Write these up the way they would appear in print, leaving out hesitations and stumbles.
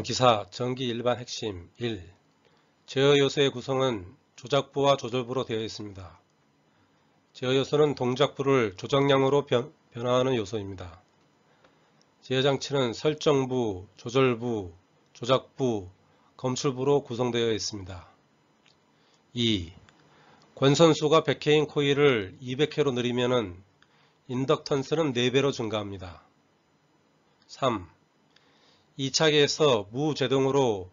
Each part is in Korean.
기사 전기 일반 핵심 1. 제어 요소의 구성은 조작부와 조절부로 되어 있습니다. 제어 요소는 동작부를 조정량으로 변화하는 요소입니다. 제어 장치는 설정부, 조절부, 조작부, 검출부로 구성되어 있습니다. 2. 권선수가 100회인 코일을 200회로 늘리면 인덕턴스는 4배로 증가합니다. 3. 2차계에서 무제동으로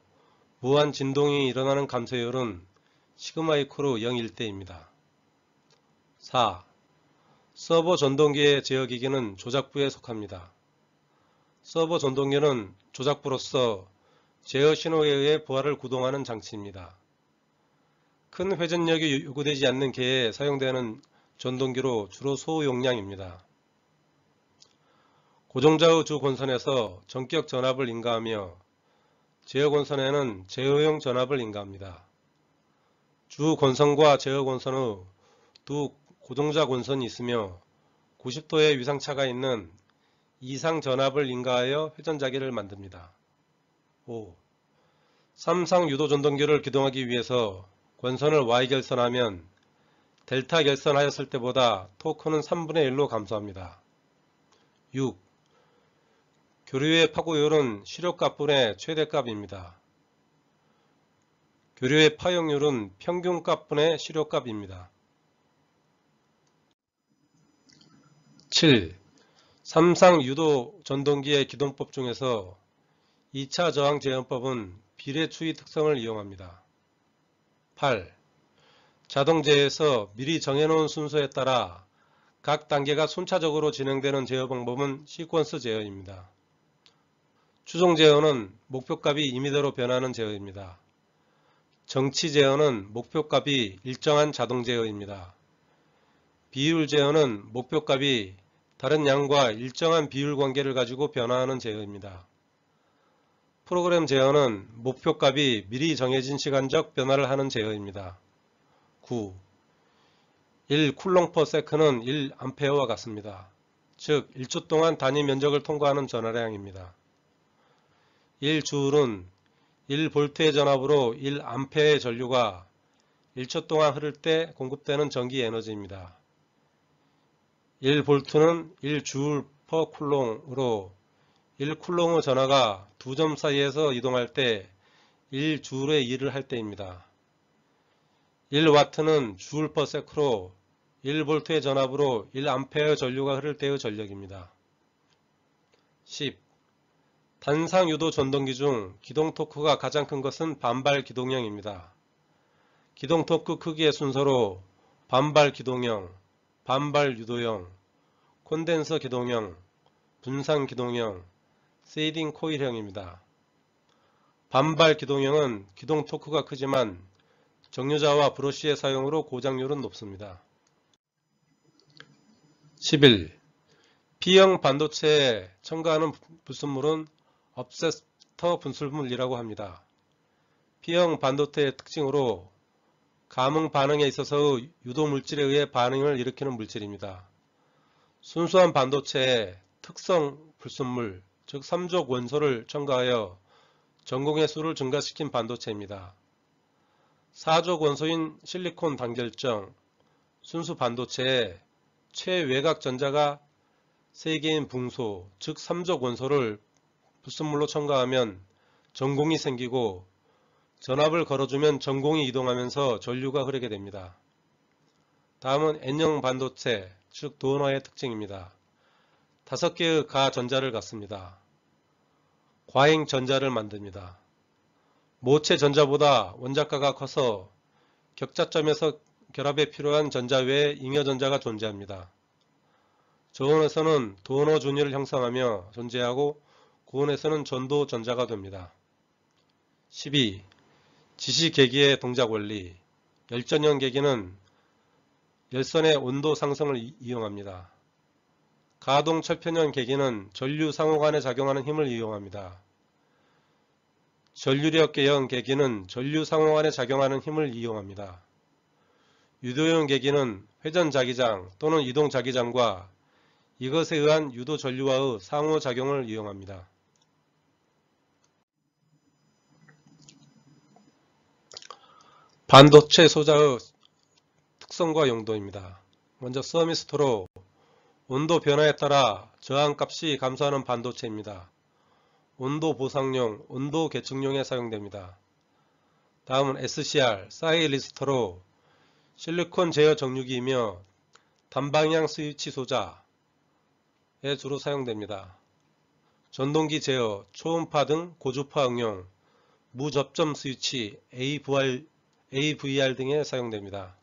무한 진동이 일어나는 감소율은 시그마 이코르 0일대입니다. 4. 서버 전동기의 제어기기는 조작부에 속합니다. 서버 전동기는 조작부로서 제어 신호에 의해 부하를 구동하는 장치입니다. 큰 회전력이 요구되지 않는 계에 사용되는 전동기로 주로 소용량입니다. 고정좌우 주 권선에서 전격 전압을 인가하며 제어 권선에는 제어용 전압을 인가합니다. 주 권선과 제어 권선의 두 고정좌 권선이 있으며 90도의 위상차가 있는 이상 전압을 인가하여 회전자기를 만듭니다. 5. 3상 유도 전동기를 기동하기 위해서 권선을 Y 결선하면 델타 결선하였을 때보다 토크는 3분의 1로 감소합니다. 6. 교류의 파고율은 시력값분의 최대값입니다. 교류의 파형률은 평균값분의 시력값입니다. 7. 3상 유도 전동기의 기동법 중에서 2차 저항 제어법은 비례추이 특성을 이용합니다. 8. 자동제에서 미리 정해놓은 순서에 따라 각 단계가 순차적으로 진행되는 제어 방법은 시퀀스 제어입니다. 추종 제어는 목표값이 임의대로 변하는 제어입니다. 정치 제어는 목표값이 일정한 자동 제어입니다. 비율 제어는 목표값이 다른 양과 일정한 비율 관계를 가지고 변화하는 제어입니다. 프로그램 제어는 목표값이 미리 정해진 시간적 변화를 하는 제어입니다. 9. 1쿨롱/세크는 1A와 같습니다. 즉 1초 동안 단위 면적을 통과하는 전하량입니다. 1주울은 1V의 전압으로 1A의 전류가 1초 동안 흐를 때 공급되는 전기 에너지입니다. 1V는 1J/쿨롱으로 1쿨롱의 전하가 두 점 사이에서 이동할 때 1주울의 일을 할 때입니다. 1W는 J/S로 1V의 전압으로 1A의 전류가 흐를 때의 전력입니다. 10. 단상 유도 전동기 중 기동 토크가 가장 큰 것은 반발 기동형입니다. 기동 토크 크기의 순서로 반발 기동형, 반발 유도형, 콘덴서 기동형, 분산 기동형, 세이딩 코일형입니다. 반발 기동형은 기동 토크가 크지만 정류자와 브러쉬의 사용으로 고장률은 높습니다. 11. P형 반도체에 첨가하는 불순물은 업세스터 분출물이라고 합니다. P형 반도체의 특징으로 감응 반응에 있어서의 유도 물질에 의해 반응을 일으키는 물질입니다. 순수한 반도체에 특성 불순물, 즉 3족 원소를 첨가하여 전공의 수를 증가시킨 반도체입니다. 4족 원소인 실리콘 단결정, 순수 반도체에 최외곽 전자가 3개인 붕소, 즉 3족 원소를 불순물로 첨가하면 전공이 생기고 전압을 걸어주면 전공이 이동하면서 전류가 흐르게 됩니다. 다음은 N형 반도체, 즉 도너의 특징입니다. 5개의 가전자를 갖습니다. 과잉 전자를 만듭니다. 모체 전자보다 원자가가 커서 격자점에서 결합에 필요한 전자 외에 잉여 전자가 존재합니다. 저온에서는 도너 준위를 형성하며 존재하고 고온에서는 전도 전자가 됩니다. 12. 지시계기의 동작 원리. 열전형 계기는 열선의 온도 상승을 이용합니다. 가동 철편형 계기는 전류 상호간에 작용하는 힘을 이용합니다. 전류력 계형 계기는 전류 상호간에 작용하는 힘을 이용합니다. 유도형 계기는 회전 자기장 또는 이동 자기장과 이것에 의한 유도 전류와의 상호작용을 이용합니다. 반도체 소자의 특성과 용도입니다. 먼저 서미스터로 온도 변화에 따라 저항값이 감소하는 반도체입니다. 온도 보상용, 온도 계측용에 사용됩니다. 다음은 SCR, 사이리스터로 실리콘 제어 정류기이며 단방향 스위치 소자에 주로 사용됩니다. 전동기 제어, 초음파 등 고주파 응용, 무접점 스위치, AVR 등에 사용됩니다.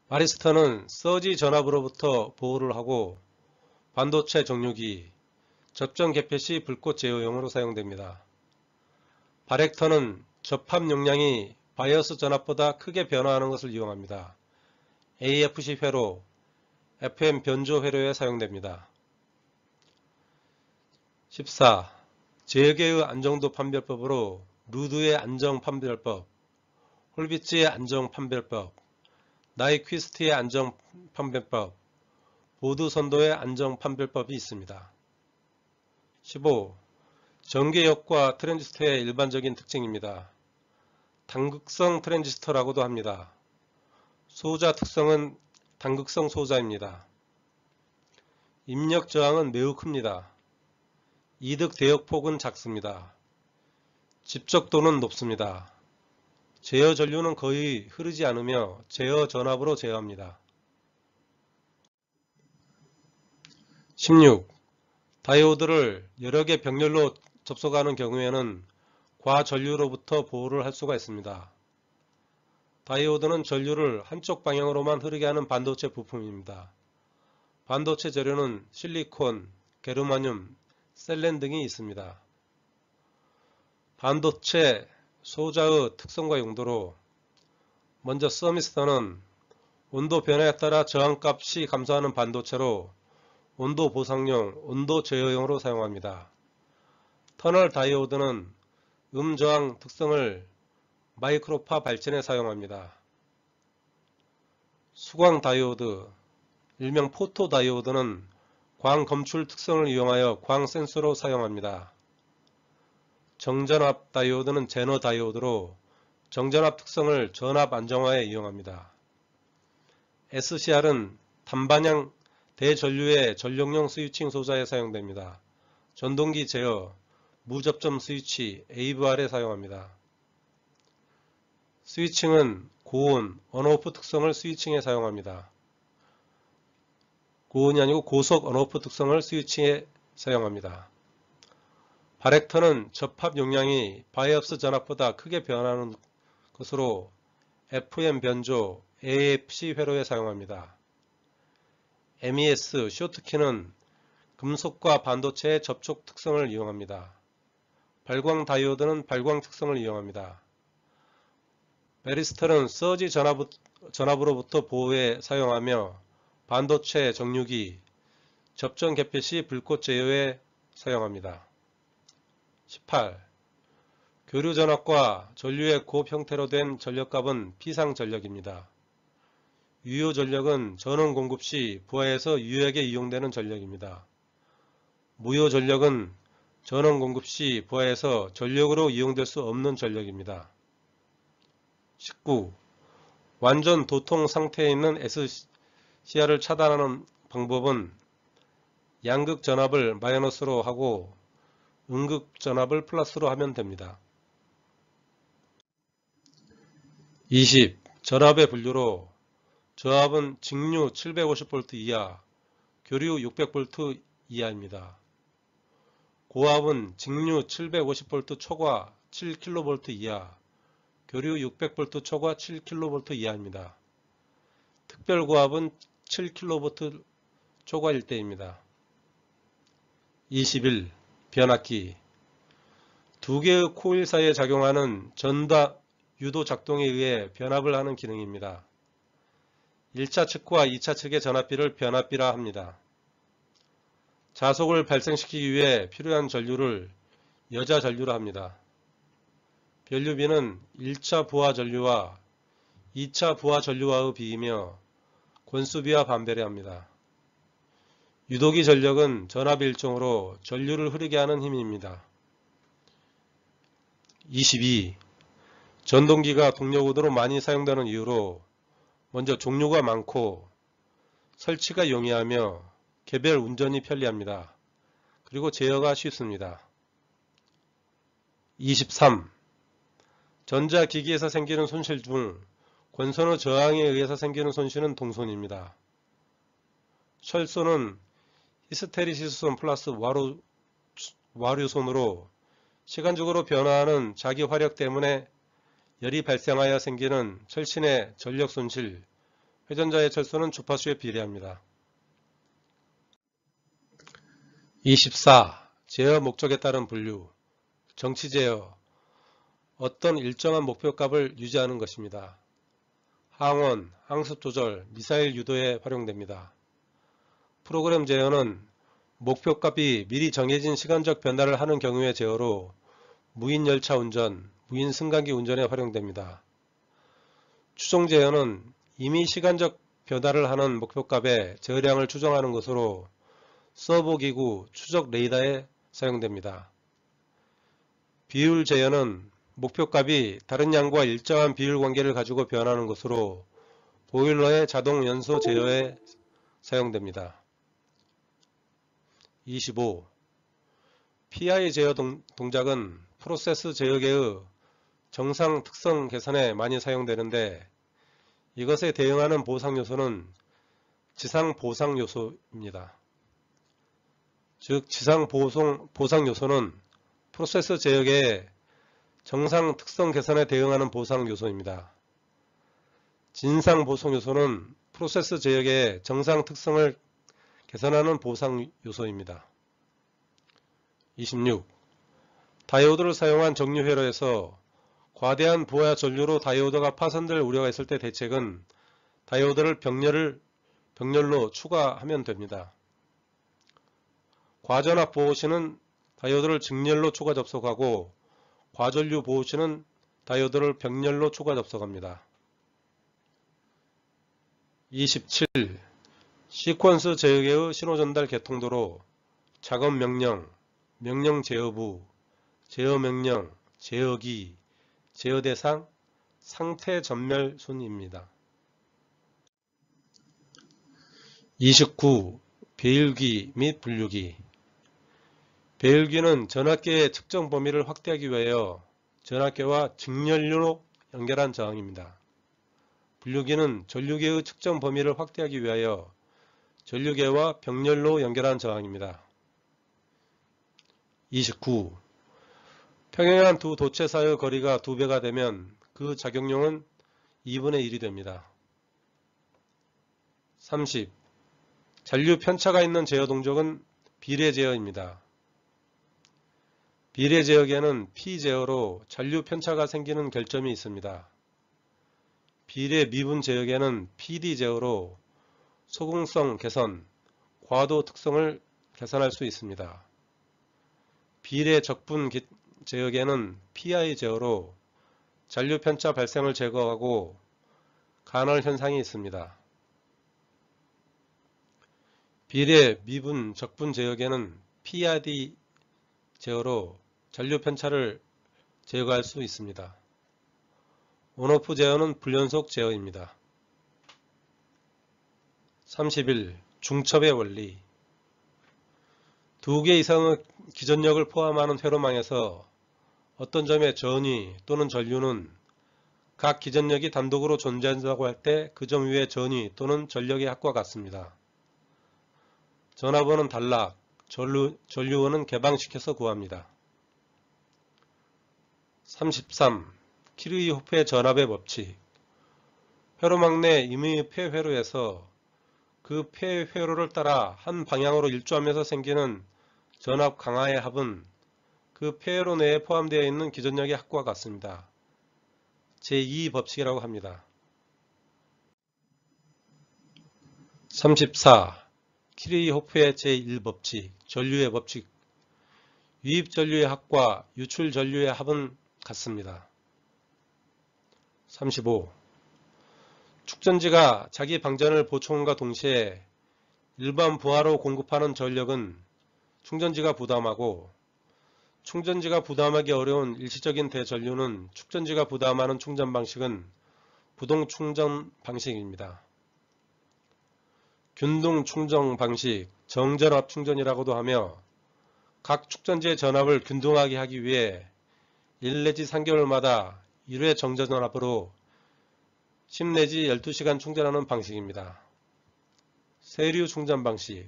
바리스터는 서지 전압으로부터 보호를 하고 반도체 정류기, 접점 개폐 시 불꽃 제어용으로 사용됩니다. 바렉터는 접합 용량이 바이어스 전압보다 크게 변화하는 것을 이용합니다. AFC 회로, FM 변조 회로에 사용됩니다. 14. 제어계의 안정도 판별법으로 루드의 안정 판별법, 홀비츠의 안정 판별법, 나이퀴스트의 안정 판별법, 보드 선도의 안정 판별법이 있습니다. 15. 전개역과 트랜지스터의 일반적인 특징입니다. 단극성 트랜지스터라고도 합니다. 소자 특성은 단극성 소자입니다. 입력 저항은 매우 큽니다. 이득 대역폭은 작습니다. 집적도는 높습니다. 제어 전류는 거의 흐르지 않으며 제어 전압으로 제어합니다. 16. 다이오드를 여러 개 병렬로 접속하는 경우에는 과전류로부터 보호를 할 수가 있습니다. 다이오드는 전류를 한쪽 방향으로만 흐르게 하는 반도체 부품입니다. 반도체 재료는 실리콘, 게르마늄, 셀렌 등이 있습니다. 반도체 소자의 특성과 용도로 먼저 서미스터는 온도 변화에 따라 저항값이 감소하는 반도체로 온도 보상용, 온도 제어용으로 사용합니다. 터널 다이오드는 저항 특성을 마이크로파 발전에 사용합니다. 수광 다이오드, 일명 포토 다이오드는 광 검출 특성을 이용하여 광 센서로 사용합니다. 정전압 다이오드는 제너 다이오드로 정전압 특성을 전압 안정화에 이용합니다. SCR은 단방향 대전류의 전력용 스위칭 소자에 사용됩니다. 전동기 제어, 무접점 스위치, AVR에 사용합니다. 스위칭은 고온, 온오프 특성을 스위칭에 사용합니다. 고온이 아니고 고속 온오프 특성을 스위칭에 사용합니다. 바렉터는 접합 용량이 바이어스 전압보다 크게 변하는 것으로 FM 변조, AFC 회로에 사용합니다. MES, 쇼트키는 금속과 반도체의 접촉 특성을 이용합니다. 발광 다이오드는 발광 특성을 이용합니다. 베리스터는 서지 전압으로부터 보호에 사용하며 반도체 정류기, 접점 개폐 시 불꽃 제어에 사용합니다. 18. 교류 전압과 전류의 곱 형태로 된 전력값은 피상전력입니다. 유효 전력은 전원 공급 시 부하에서 유효하게 이용되는 전력입니다. 무효 전력은 전원 공급 시 부하에서 전력으로 이용될 수 없는 전력입니다. 19. 완전 도통 상태에 있는 SCR을 차단하는 방법은 양극 전압을 마이너스로 하고 음극 전압을 플러스로 하면 됩니다. 20. 전압의 분류로 저압은 직류 750V 이하, 교류 600V 이하입니다. 고압은 직류 750V 초과 7kV 이하, 교류 600V 초과 7kV 이하입니다. 특별고압은 7kV 초과 1대입니다. 21. 변압기. 두 개의 코일 사이에 작용하는 전다 유도 작동에 의해 변압을 하는 기능입니다. 1차 측과 2차 측의 전압비를 변압비라 합니다. 자속을 발생시키기 위해 필요한 전류를 여자 전류라 합니다. 변류비는 1차 부하 전류와 2차 부하 전류와의 비이며 권수비와 반비례합니다. 유도기 전력은 전압의 일종으로 전류를 흐르게 하는 힘입니다. 22. 전동기가 동력운으로 많이 사용되는 이유로 먼저 종류가 많고 설치가 용이하며 개별 운전이 편리합니다. 그리고 제어가 쉽습니다. 23. 전자기기에서 생기는 손실 중 권선의 저항에 의해서 생기는 손실은 동손입니다. 철손은 히스테리시스손 플러스 와류손으로 시간적으로 변화하는 자기 화력 때문에 열이 발생하여 생기는 철신의 전력 손실, 회전자의 철소는 주파수에 비례합니다. 24. 제어 목적에 따른 분류. 정치 제어. 어떤 일정한 목표값을 유지하는 것입니다. 항원, 항습 조절, 미사일 유도에 활용됩니다. 프로그램 제어는 목표값이 미리 정해진 시간적 변화를 하는 경우의 제어로 무인 열차 운전, 무인 승강기 운전에 활용됩니다. 추종 제어는 이미 시간적 변화를 하는 목표값의 제어량을 추정하는 것으로 서버기구 추적 레이더에 사용됩니다. 비율 제어는 목표값이 다른 양과 일정한 비율 관계를 가지고 변하는 것으로 보일러의 자동 연소 제어에 사용됩니다. 25. PI 제어 동작은 프로세스 제어계의 정상 특성 개선에 많이 사용되는데 이것에 대응하는 보상 요소는 지상 보상 요소입니다. 즉 지상 보상 요소는 프로세스 제어계의 정상 특성 개선에 대응하는 보상 요소입니다. 진상 보상 요소는 프로세스 제어계의 정상 특성을 개선하는 보상 요소입니다. 26. 다이오드를 사용한 정류 회로에서 과대한 부하 전류로 다이오드가 파손될 우려가 있을 때 대책은 다이오드를 병렬로 추가하면 됩니다. 과전압 보호시는 다이오드를 직렬로 추가 접속하고 과전류 보호시는 다이오드를 병렬로 추가 접속합니다. 27. 시퀀스 제어계의 신호전달 개통도로 작업명령, 명령제어부, 제어명령, 제어기, 제어대상, 상태전멸 순입니다. 29. 배율기 및 분류기. 배율기는 전압계의 측정 범위를 확대하기 위하여 전압계와 직렬로 연결한 저항입니다. 분류기는 전류계의 측정 범위를 확대하기 위하여 전류계와 병렬로 연결한 저항입니다. 29. 평행한 두 도체 사이의 거리가 2배가 되면 그 작용량은 2분의 1이 됩니다. 30. 잔류 편차가 있는 제어 동작은 비례 제어입니다. 비례 제어계는 P 제어로 잔류 편차가 생기는 결점이 있습니다. 비례 미분 제어계는 PD 제어로 소극성 개선, 과도 특성을 개선할 수 있습니다. 비례 적분 제어계는 PI 제어로 잔류 편차 발생을 제거하고 간헐 현상이 있습니다. 비례 미분 적분 제어계는 PID 제어로 잔류 편차를 제거할 수 있습니다. 온오프 제어는 불연속 제어입니다. 31. 중첩의 원리. 2개 이상의 기전력을 포함하는 회로망에서 어떤 점의 전위 또는 전류는 각 기전력이 단독으로 존재한다고 할 때 그 점 위의 전위 또는 전력의 합과 같습니다. 전압원은 단락, 전류원은 개방시켜서 구합니다. 33. 키르이호프의 전압의 법칙. 회로망 내 임의 폐회로에서 그 폐회로를 따라 한 방향으로 일조하면서 생기는 전압 강하의 합은 그 폐회로 내에 포함되어 있는 기전력의 합과 같습니다. 제2법칙이라고 합니다. 34. 키르이호프의 제1법칙, 전류의 법칙. 유입 전류의 합과 유출 전류의 합은 같습니다. 35. 축전지가 자기 방전을 보충함과 동시에 일반 부하로 공급하는 전력은 충전지가 부담하고 충전지가 부담하기 어려운 일시적인 대전류는 축전지가 부담하는 충전 방식은 부동 충전 방식입니다. 균등 충전 방식, 정전압 충전이라고도 하며 각 축전지의 전압을 균등하게 하기 위해 1 내지 3개월마다 1회 정전압으로 10 내지 12시간 충전하는 방식입니다. 세류 충전 방식,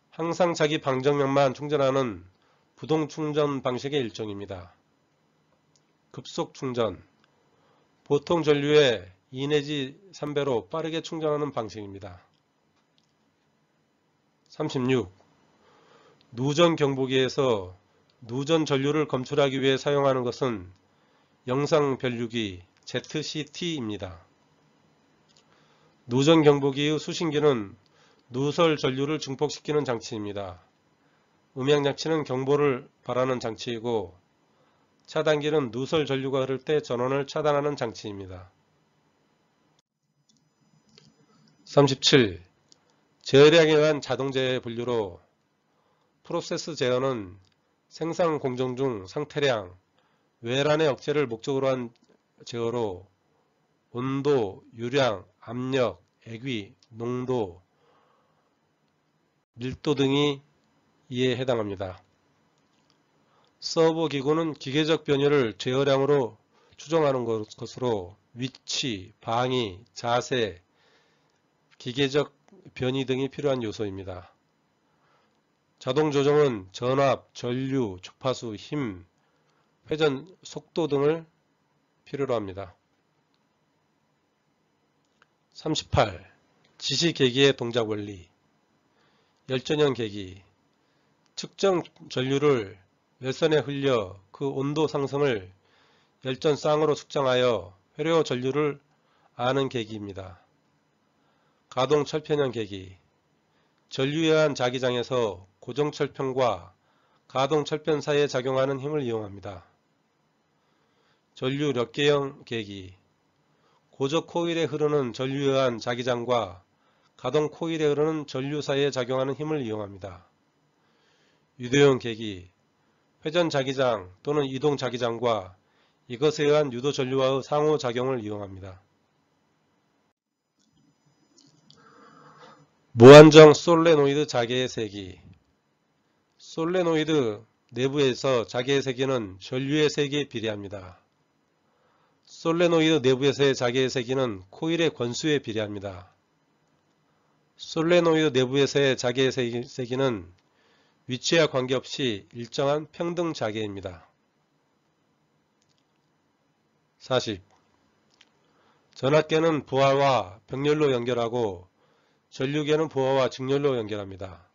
항상 자기 방정량만 충전하는 부동 충전 방식의 일종입니다. 급속 충전, 보통 전류의 2 내지 3배로 빠르게 충전하는 방식입니다. 36. 누전 경보기에서 누전 전류를 검출하기 위해 사용하는 것은 영상 변류기 ZCT입니다. 누전 경보기의 수신기는 누설 전류를 증폭시키는 장치입니다. 음향장치는 경보를 발하는 장치이고 차단기는 누설 전류가 흐를 때 전원을 차단하는 장치입니다. 37. 제어량에 의한 자동 제어의 분류로 프로세스 제어는 생산 공정 중 상태량, 외란의 억제를 목적으로 한 제어로 온도, 유량, 압력, 액위, 농도, 밀도 등이 이에 해당합니다. 서버 기구는 기계적 변이를 제어량으로 추정하는 것으로 위치, 방위, 자세, 기계적 변이 등이 필요한 요소입니다. 자동 조정은 전압, 전류, 주파수, 힘, 회전 속도 등을 필요로 합니다. 38. 지시 계기의 동작 원리. 열전형 계기. 측정 전류를 열선에 흘려 그 온도 상승을 열전쌍으로 측정하여 회로 전류를 아는 계기입니다. 가동 철편형 계기. 전류에 의한 자기장에서 고정 철편과 가동 철편 사이에 작용하는 힘을 이용합니다. 전류 력계형 계기. 고적 코일에 흐르는 전류에 의한 자기장과 가동 코일에 흐르는 전류 사이에 작용하는 힘을 이용합니다. 유도형 계기. 회전 자기장 또는 이동 자기장과 이것에 의한 유도 전류와의 상호작용을 이용합니다. 무한정 솔레노이드 자개의 세기. 솔레노이드 내부에서 자개의 세기는 전류의 세기에 비례합니다. 솔레노이드 내부에서의 자개의 세기는 코일의 권수에 비례합니다. 솔레노이드 내부에서의 자개의 세기는 위치와 관계없이 일정한 평등 자개입니다. 40. 전압계는 부하와 병렬로 연결하고 전류계는 부하와 직렬로 연결합니다.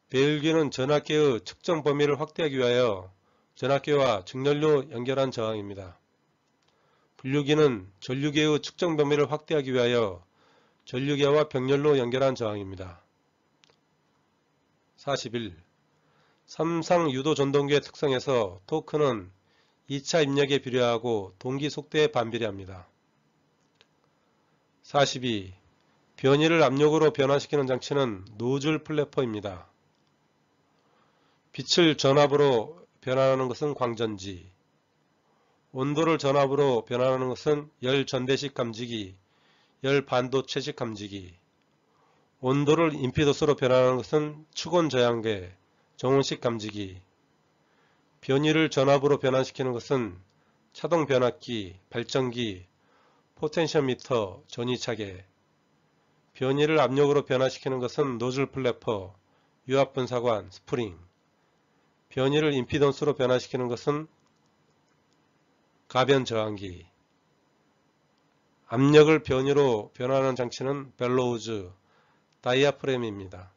배율계는 전압계의 측정 범위를 확대하기 위하여 전압계와 직렬로 연결한 저항입니다. 분류기는 전류계의 측정 범위를 확대하기 위하여 전류계와 병렬로 연결한 저항입니다. 41. 삼상 유도 전동기의 특성에서 토크는 2차 입력에 비례하고 동기 속도에 반비례합니다. 42. 변이를 압력으로 변화시키는 장치는 노즐 플래퍼입니다. 빛을 전압으로 변환하는 것은 광전지, 온도를 전압으로 변환하는 것은 열 전대식 감지기, 열 반도체식 감지기, 온도를 임피던스로 변환하는 것은 축온 저향계, 정온식 감지기, 변이를 전압으로 변환시키는 것은 차동 변압기, 발전기, 포텐셔미터, 전이차계, 변이를 압력으로 변화시키는 것은 노즐 플래퍼, 유압분사관, 스프링, 변이를 임피던스로 변화시키는 것은 가변 저항기, 압력을 변이로 변환하는 장치는 벨로우즈, 다이아프램입니다.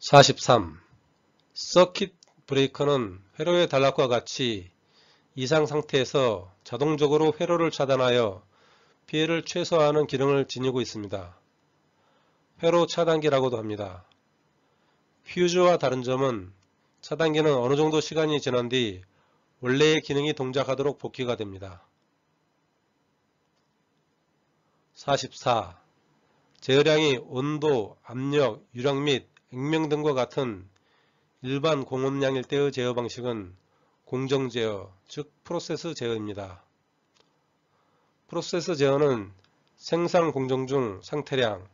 43. 서킷 브레이커는 회로의 단락과 같이 이상 상태에서 자동적으로 회로를 차단하여 피해를 최소화하는 기능을 지니고 있습니다. 회로 차단기라고도 합니다. 퓨즈와 다른 점은 차단기는 어느 정도 시간이 지난 뒤 원래의 기능이 동작하도록 복귀가 됩니다. 44. 제어량이 온도, 압력, 유량 및 액명 등과 같은 일반 공업량일 때의 제어 방식은 공정 제어, 즉 프로세스 제어입니다. 프로세스 제어는 생산 공정 중 상태량,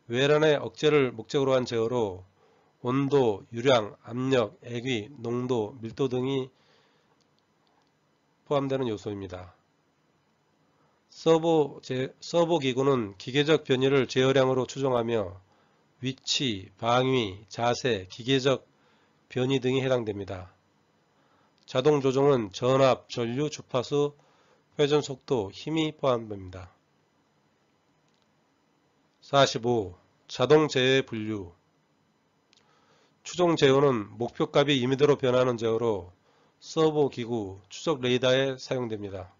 외란의 억제를 목적으로 한 제어로 온도, 유량, 압력, 액위, 농도, 밀도 등이 포함되는 요소입니다. 서버 기구는 기계적 변이를 제어량으로 추정하며 위치, 방위, 자세, 기계적 변이 등이 해당됩니다. 자동 조종은 전압, 전류, 주파수, 회전 속도, 힘이 포함됩니다. 45. 자동 제어의 분류. 추종 제어는 목표값이 임의대로 변하는 제어로 서버 기구, 추적 레이더에 사용됩니다.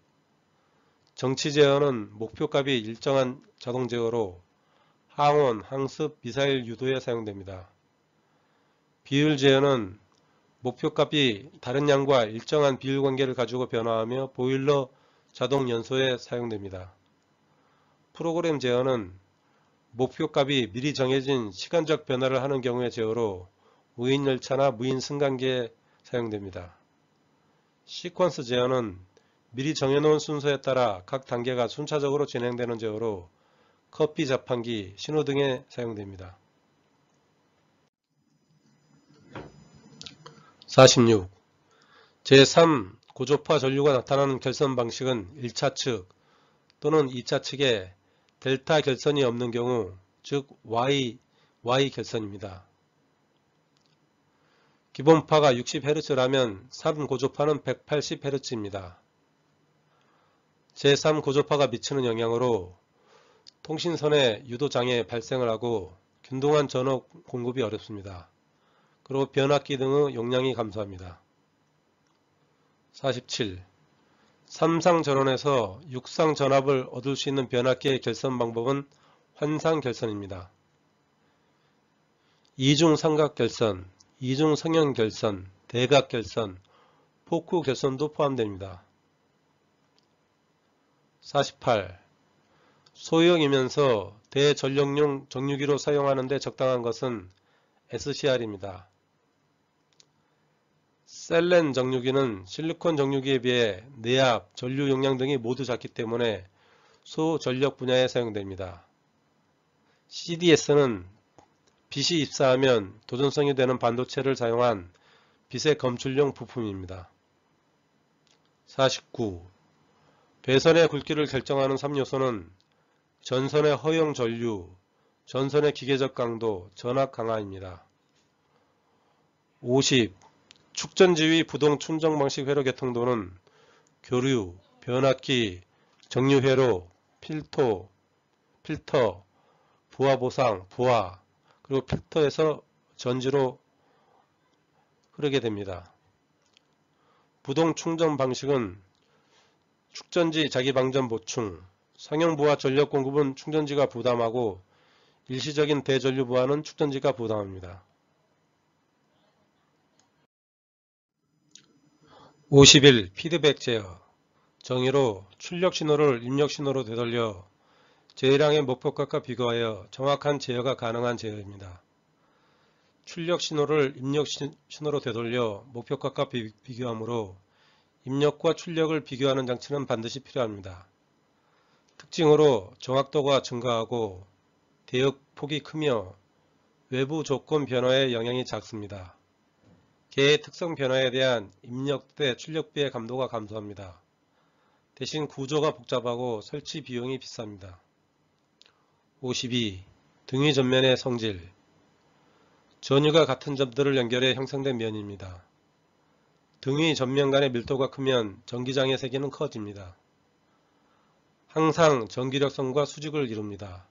정치 제어는 목표값이 일정한 자동 제어로 항원, 항습, 미사일 유도에 사용됩니다. 비율 제어는 목표값이 다른 양과 일정한 비율 관계를 가지고 변화하며 보일러 자동 연소에 사용됩니다. 프로그램 제어는 목표값이 미리 정해진 시간적 변화를 하는 경우의 제어로 무인 열차나 무인 승강기에 사용됩니다. 시퀀스 제어는 미리 정해놓은 순서에 따라 각 단계가 순차적으로 진행되는 제어로 커피 자판기, 신호등에 사용됩니다. 46. 제3 고조파 전류가 나타나는 결선 방식은 1차 측 또는 2차 측에 델타 결선이 없는 경우, 즉 Y 결선입니다. 기본파가 60Hz라면 3고조파는 180Hz입니다. 제3고조파가 미치는 영향으로 통신선에 유도장애 발생을 하고 균등한 전원 공급이 어렵습니다. 그리고 변압기 등의 용량이 감소합니다. 47. 3상 전원에서 6상 전압을 얻을 수 있는 변압기의 결선 방법은 환상 결선입니다. 이중 삼각 결선, 이중 성형 결선, 대각 결선, 포크 결선도 포함됩니다. 48. 소형이면서 대전력용 정유기로 사용하는 데 적당한 것은 SCR입니다. 셀렌 정유기는 실리콘 정유기에 비해 내압, 전류 용량 등이 모두 작기 때문에 소전력 분야에 사용됩니다. CDS는 빛이 입사하면 도전성이 되는 반도체를 사용한 빛의 검출용 부품입니다. 49. 배선의 굵기를 결정하는 3요소는 전선의 허용 전류, 전선의 기계적 강도, 전압 강화입니다. 50. 축전지휘 부동 충전 방식 회로 개통도는 교류, 변압기, 정류 회로, 필터, 부하 보상, 부하, 그리고 필터에서 전지로 흐르게 됩니다. 부동 충전 방식은 축전지 자기방전 보충, 상용부하 전력 공급은 충전지가 부담하고 일시적인 대전류 부하는 축전지가 부담합니다. 51. 피드백 제어. 정의로 출력 신호를 입력 신호로 되돌려 제어량의 목표값과 비교하여 정확한 제어가 가능한 제어입니다. 출력 신호를 입력 신호로 되돌려 목표값과 비교하므로 입력과 출력을 비교하는 장치는 반드시 필요합니다. 특징으로 정확도가 증가하고 대역폭이 크며 외부 조건 변화의 영향이 작습니다. 개의 특성 변화에 대한 입력 대 출력비의 감도가 감소합니다. 대신 구조가 복잡하고 설치 비용이 비쌉니다. 52. 등위 전면의 성질. 전유가 같은 점들을 연결해 형성된 면입니다. 등위 전면 간의 밀도가 크면 전기장의 세기는 커집니다. 항상 전기력선과 수직을 이룹니다.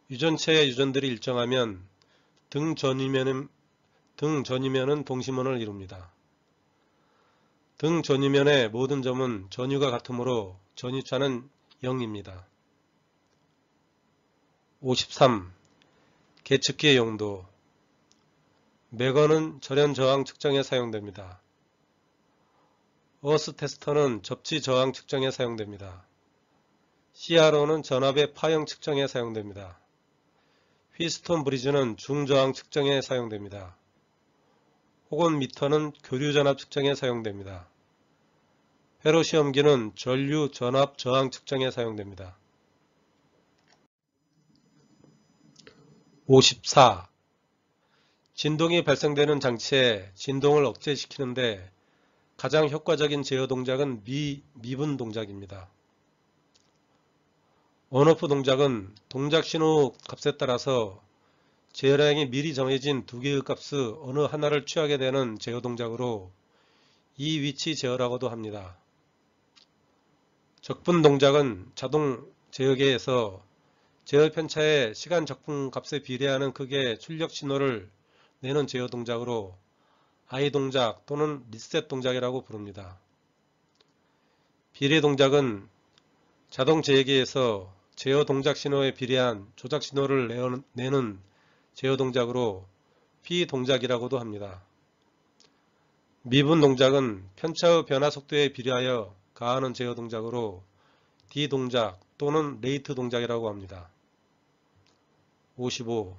유전체의 유전들이 일정하면 등 전위면은 동심원을 이룹니다. 등 전위면의 모든 점은 전유가 같으므로 전유차는 0입니다. 53. 계측기의 용도. 맥어는 절연 저항 측정에 사용됩니다. 어스 테스터는 접지 저항 측정에 사용됩니다. CRO는 전압의 파형 측정에 사용됩니다. 휘스톤 브리즈는 중저항 측정에 사용됩니다. 호건 미터는 교류 전압 측정에 사용됩니다. 회로 시험기는 전류 전압 저항 측정에 사용됩니다. 54. 진동이 발생되는 장치에 진동을 억제시키는데 가장 효과적인 제어 동작은 미분 동작입니다. 온오프 동작은 동작 신호 값에 따라서 제어량이 미리 정해진 두 개의 값의 어느 하나를 취하게 되는 제어 동작으로 이 위치 제어라고도 합니다. 적분 동작은 자동 제어계에서 제어 편차의 시간 적분 값에 비례하는 크기의 출력 신호를 내는 제어 동작으로 I 동작 또는 리셋 동작이라고 부릅니다. 비례 동작은 자동 제어기에서 제어 동작 신호에 비례한 조작 신호를 내는 제어 동작으로 비동작이라고도 합니다. 미분 동작은 편차의 변화 속도에 비례하여 가하는 제어 동작으로 D동작 또는 레이트 동작이라고 합니다. 55.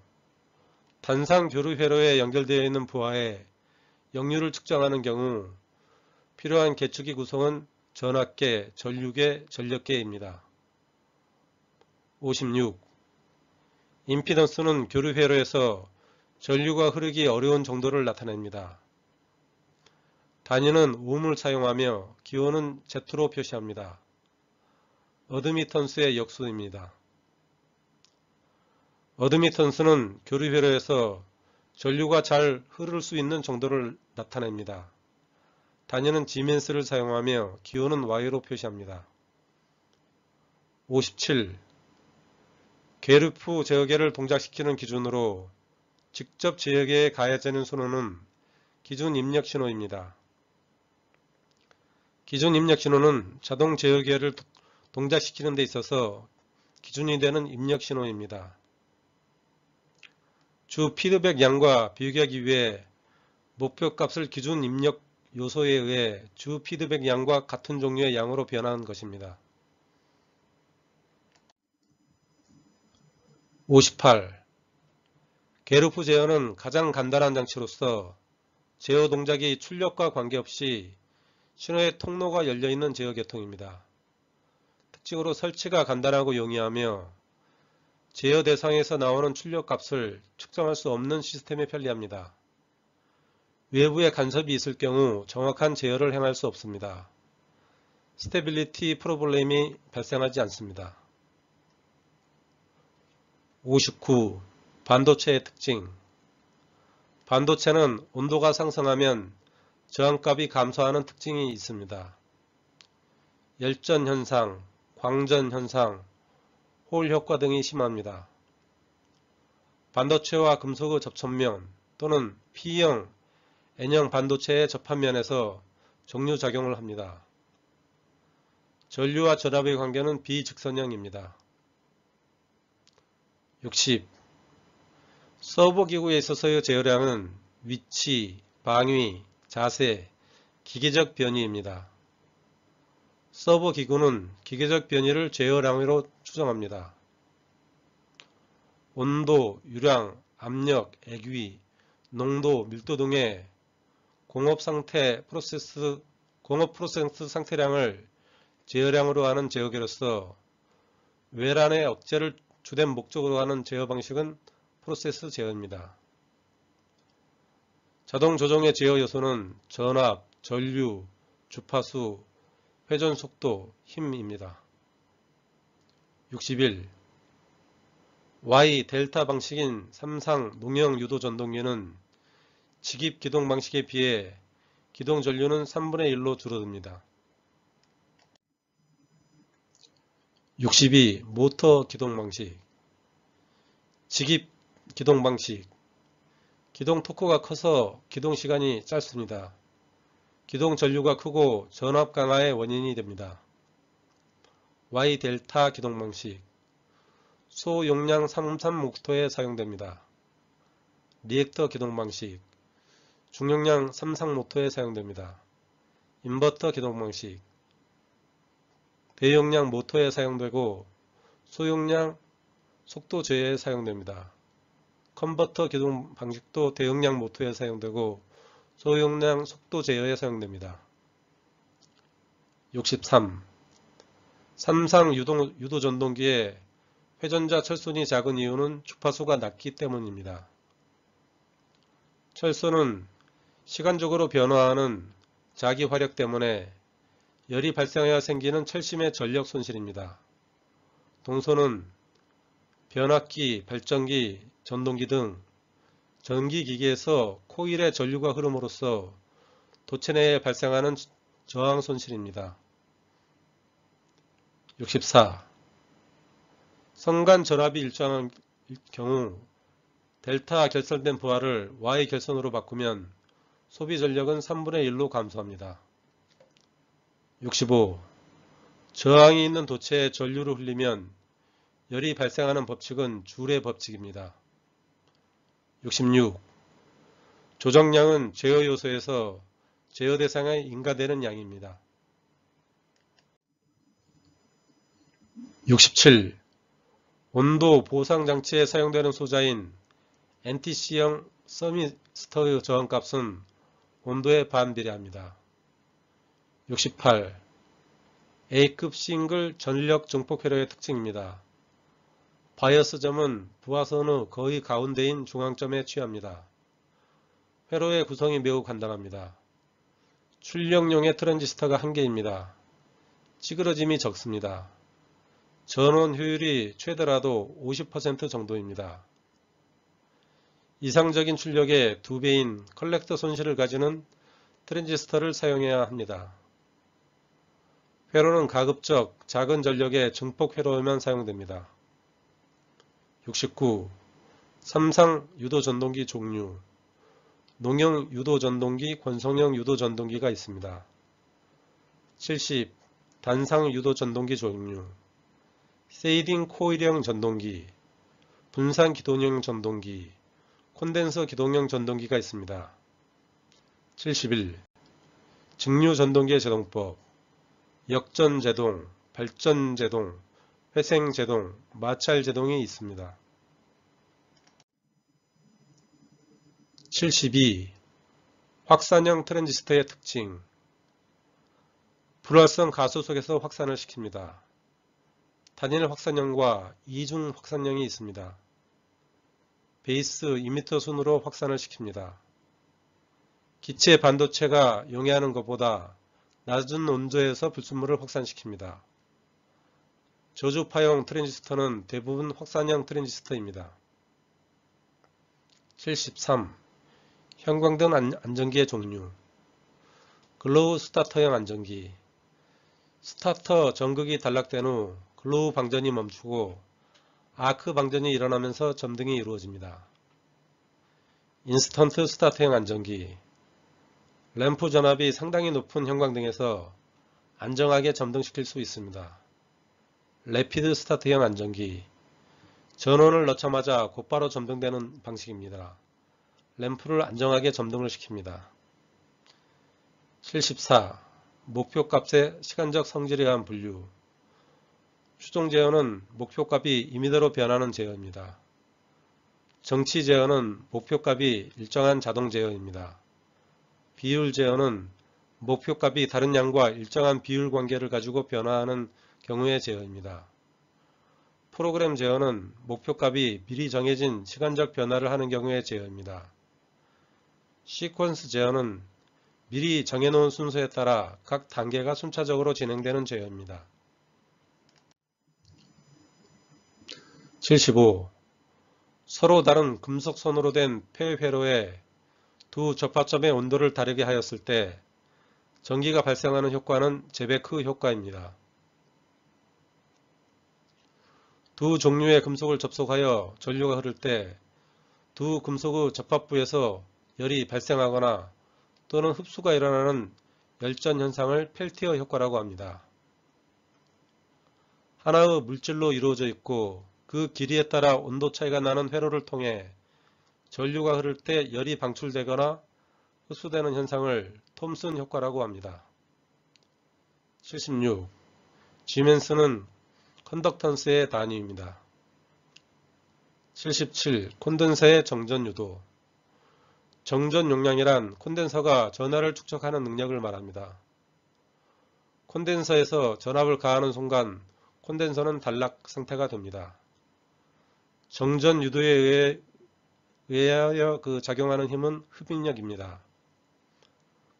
단상 교류 회로에 연결되어 있는 부하에 역류를 측정하는 경우 필요한 계측기 구성은 전압계, 전류계, 전력계입니다. 56. 임피던스는 교류 회로에서 전류가 흐르기 어려운 정도를 나타냅니다. 단위는 ohm을 사용하며 기호는 Z로 표시합니다. 어드미턴스의 역수입니다. 어드미턴스는 교류 회로에서 전류가 잘 흐를 수 있는 정도를 나타냅니다. 단위는 지멘스를 사용하며 기호는 Y로 표시합니다. 57. 계류프 제어계를 동작시키는 기준으로 직접 제어계에 가해지는 신호는 기준 입력 신호입니다. 기준 입력 신호는 자동 제어계를 동작시키는 데 있어서 기준이 되는 입력 신호입니다. 주 피드백 양과 비교하기 위해 목표값을 기준 입력 요소에 의해 주 피드백 양과 같은 종류의 양으로 변화한 것입니다. 58. 계류프 제어는 가장 간단한 장치로서 제어 동작이 출력과 관계없이 신호의 통로가 열려있는 제어 계통입니다. 특징으로 설치가 간단하고 용이하며 제어 대상에서 나오는 출력 값을 측정할 수 없는 시스템에 편리합니다. 외부에 간섭이 있을 경우 정확한 제어를 행할 수 없습니다. 스테빌리티 프로블렘이 발생하지 않습니다. 59. 반도체의 특징. 반도체는 온도가 상승하면 저항값이 감소하는 특징이 있습니다. 열전 현상, 광전 현상, 홀 효과 등이 심합니다. 반도체와 금속의 접촉면 또는 P형, N형 반도체의 접합면에서 정류작용을 합니다. 전류와 전압의 관계는 비직선형입니다. 60. 서버 기구에 있어서의 제어량은 위치, 방위, 자세, 기계적 변이입니다. 서버 기구는 기계적 변이를 제어량으로 추정합니다. 온도, 유량, 압력, 액위, 농도, 밀도 등의 공업 프로세스 상태량을 제어량으로 하는 제어계로서 외란의 억제를 주된 목적으로 하는 제어 방식은 프로세스 제어입니다. 자동 조종의 제어 요소는 전압, 전류, 주파수, 회전 속도, 힘입니다. 61. Y 델타 방식인 삼상 농형 유도 전동기는 직입 기동 방식에 비해 기동 전류는 3분의 1로 줄어듭니다. 62. 모터 기동 방식. 직입 기동 방식. 기동 토크가 커서 기동 시간이 짧습니다. 기동 전류가 크고 전압 강화의 원인이 됩니다. Y 델타 기동 방식. 소용량 33 모터에 사용됩니다. 리액터 기동 방식. 중용량 33 모터에 사용됩니다. 인버터 기동 방식. 대용량 모터에 사용되고 소용량 속도 제어에 사용됩니다. 컨버터 기동 방식도 대용량 모터에 사용되고 소용량 속도 제어에 사용됩니다. 63. 삼상 유도 전동기의 회전자 철순이 작은 이유는 주파수가 낮기 때문입니다. 철순은 시간적으로 변화하는 자기 화력 때문에 열이 발생하여 생기는 철심의 전력 손실입니다. 동소는 변압기, 발전기, 전동기 등 전기기기에서 코일의 전류가 흐름으로써 도체 내에 발생하는 저항 손실입니다. 64. 성간 절압이 일정한 경우 델타 결선된 부하를 Y 결선으로 바꾸면 소비 전력은 3분의 1로 감소합니다. 65. 저항이 있는 도체에 전류를 흘리면 열이 발생하는 법칙은 줄의 법칙입니다. 66. 조정량은 제어 요소에서 제어 대상에 인가되는 양입니다. 67. 온도 보상 장치에 사용되는 소자인 NTC형 서미스터의 저항값은 온도에 반비례합니다. 68. A급 싱글 전력 증폭 회로의 특징입니다. 바이어스점은 부하선의 거의 가운데인 중앙점에 취합니다. 회로의 구성이 매우 간단합니다. 출력용의 트랜지스터가 1개입니다. 찌그러짐이 적습니다. 전원 효율이 최대라도 50% 정도입니다. 이상적인 출력의 2배인 컬렉터 손실을 가지는 트랜지스터를 사용해야 합니다. 회로는 가급적 작은 전력의 증폭 회로에만 사용됩니다. 69. 삼상 유도 전동기 종류. 농형 유도 전동기, 권속형 유도 전동기가 있습니다. 70. 단상 유도 전동기 종류. 세이딩 코일형 전동기, 분산 기동형 전동기, 콘덴서 기동형 전동기가 있습니다. 71. 직류 전동기의 제동법. 역전 제동, 발전 제동, 회생 제동, 마찰 제동이 있습니다. 72. 확산형 트랜지스터의 특징. 불활성 가수 속에서 확산을 시킵니다. 단일 확산형과 이중 확산형이 있습니다. 베이스 이미터 순으로 확산을 시킵니다. 기체 반도체가 용해하는 것보다 낮은 온도에서 불순물을 확산시킵니다. 저주파형 트랜지스터는 대부분 확산형 트랜지스터입니다. 73. 형광등 안전기의 종류. 글로우 스타터형 안전기. 스타터 전극이 단락된 후 글로우 방전이 멈추고 아크 방전이 일어나면서 점등이 이루어집니다. 인스턴트 스타트형 안전기. 램프 전압이 상당히 높은 형광등에서 안정하게 점등시킬 수 있습니다. 래피드 스타트형 안전기. 전원을 넣자마자 곧바로 점등되는 방식입니다. 램프를 안정하게 점등을 시킵니다. 74. 목표값의 시간적 성질에 의한 분류. 추종 제어는 목표값이 임의대로 변하는 제어입니다. 정치 제어는 목표값이 일정한 자동 제어입니다. 비율 제어는 목표값이 다른 양과 일정한 비율 관계를 가지고 변화하는 경우의 제어입니다. 프로그램 제어는 목표값이 미리 정해진 시간적 변화를 하는 경우의 제어입니다. 시퀀스 제어는 미리 정해놓은 순서에 따라 각 단계가 순차적으로 진행되는 제어입니다. 75. 서로 다른 금속선으로 된 폐회로에 두 접합점의 온도를 다르게 하였을 때 전기가 발생하는 효과는 제베크 효과입니다. 두 종류의 금속을 접속하여 전류가 흐를 때 두 금속의 접합부에서 열이 발생하거나 또는 흡수가 일어나는 열전 현상을 펠티어 효과라고 합니다. 하나의 물질로 이루어져 있고 그 길이에 따라 온도 차이가 나는 회로를 통해 전류가 흐를 때 열이 방출되거나 흡수되는 현상을 톰슨 효과라고 합니다. 76. 지멘스는 컨덕턴스의 단위입니다. 77. 콘덴서의 정전 유도. 정전 용량이란 콘덴서가 전하를 축적하는 능력을 말합니다. 콘덴서에서 전압을 가하는 순간 콘덴서는 단락 상태가 됩니다. 정전 유도에 의하여 작용하는 힘은 흡입력입니다.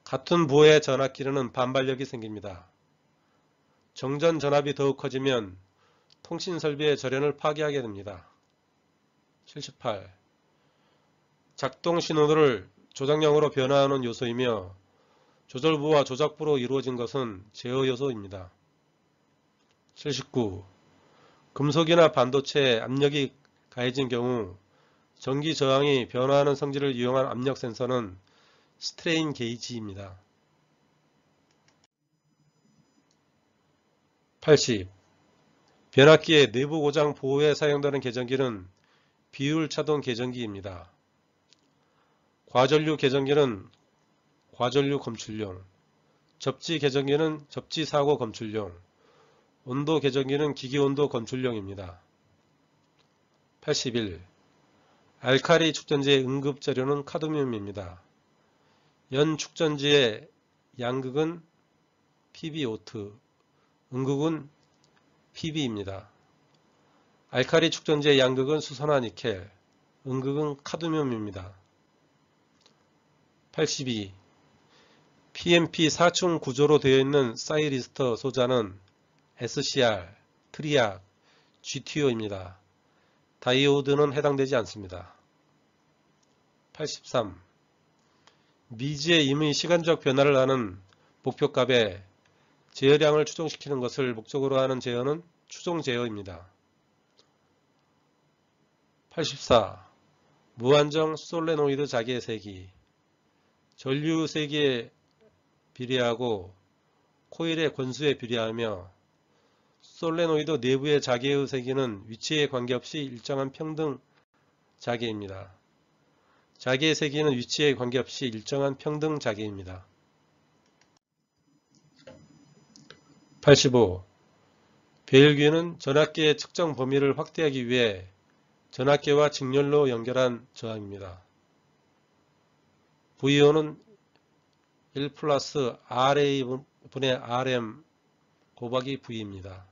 같은 부호의 전압끼리는 반발력이 생깁니다. 정전 전압이 더욱 커지면 통신 설비의 절연을 파괴하게 됩니다. 78. 작동 신호를 조작량으로 변화하는 요소이며 조절부와 조작부로 이루어진 것은 제어 요소입니다. 79. 금속이나 반도체에 압력이 가해진 경우 전기 저항이 변화하는 성질을 이용한 압력 센서는 스트레인 게이지입니다. 80. 변압기의 내부 고장 보호에 사용되는 계전기는 비율 차동 계전기입니다. 과전류 계전기는 과전류 검출용, 접지 계전기는 접지 사고 검출용, 온도 계전기는 기기 온도 검출용입니다. 81. 알칼리 축전지의 응급 재료는 카드뮴입니다. 연 축전지의 양극은 PbO2, 음극은 Pb입니다. 알칼리 축전지의 양극은 수소나 니켈, 음극은 카드뮴입니다. 82. PMP 4층 구조로 되어 있는 사이리스터 소자는 SCR, 트리악, GTO입니다. 다이오드는 해당되지 않습니다. 83. 미지의 임의 시간적 변화를 하는 목표값에 제어량을 추정시키는 것을 목적으로 하는 제어는 추종 제어입니다. 84. 무한정 솔레노이드 자기의 세기. 전류 세기에 비례하고 코일의 권수에 비례하며 솔레노이드 내부의 자개의 세기는 위치에 관계없이 일정한 평등 자개입니다. 자개의 세기는 위치에 관계없이 일정한 평등 자개입니다. 85. 배열기는 전압계의 측정 범위를 확대하기 위해 전압계와 직렬로 연결한 저항입니다. VO는 1 플러스 RA 분의 RM 곱하기 V입니다.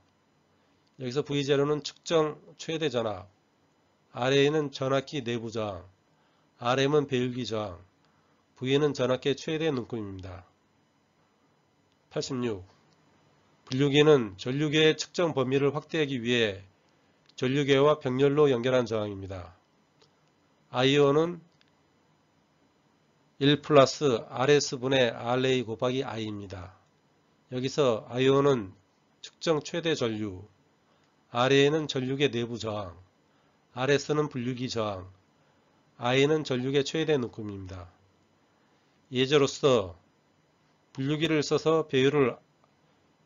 여기서 V0는 측정 최대 전압, RA는 전압기 내부 저항, RM은 배율기 저항, V는 전압계 최대 눈금입니다. 86. 분류기는 전류계의 측정 범위를 확대하기 위해 전류계와 병렬로 연결한 저항입니다. IO는 1 플러스 RS분의 RA 곱하기 I입니다. 여기서 IO는 측정 최대 전류, RA는 전류계 내부 저항, RS는 분류기 저항, I는 전류계 최대 눈금입니다. 예제로서 분류기를 써서 배율을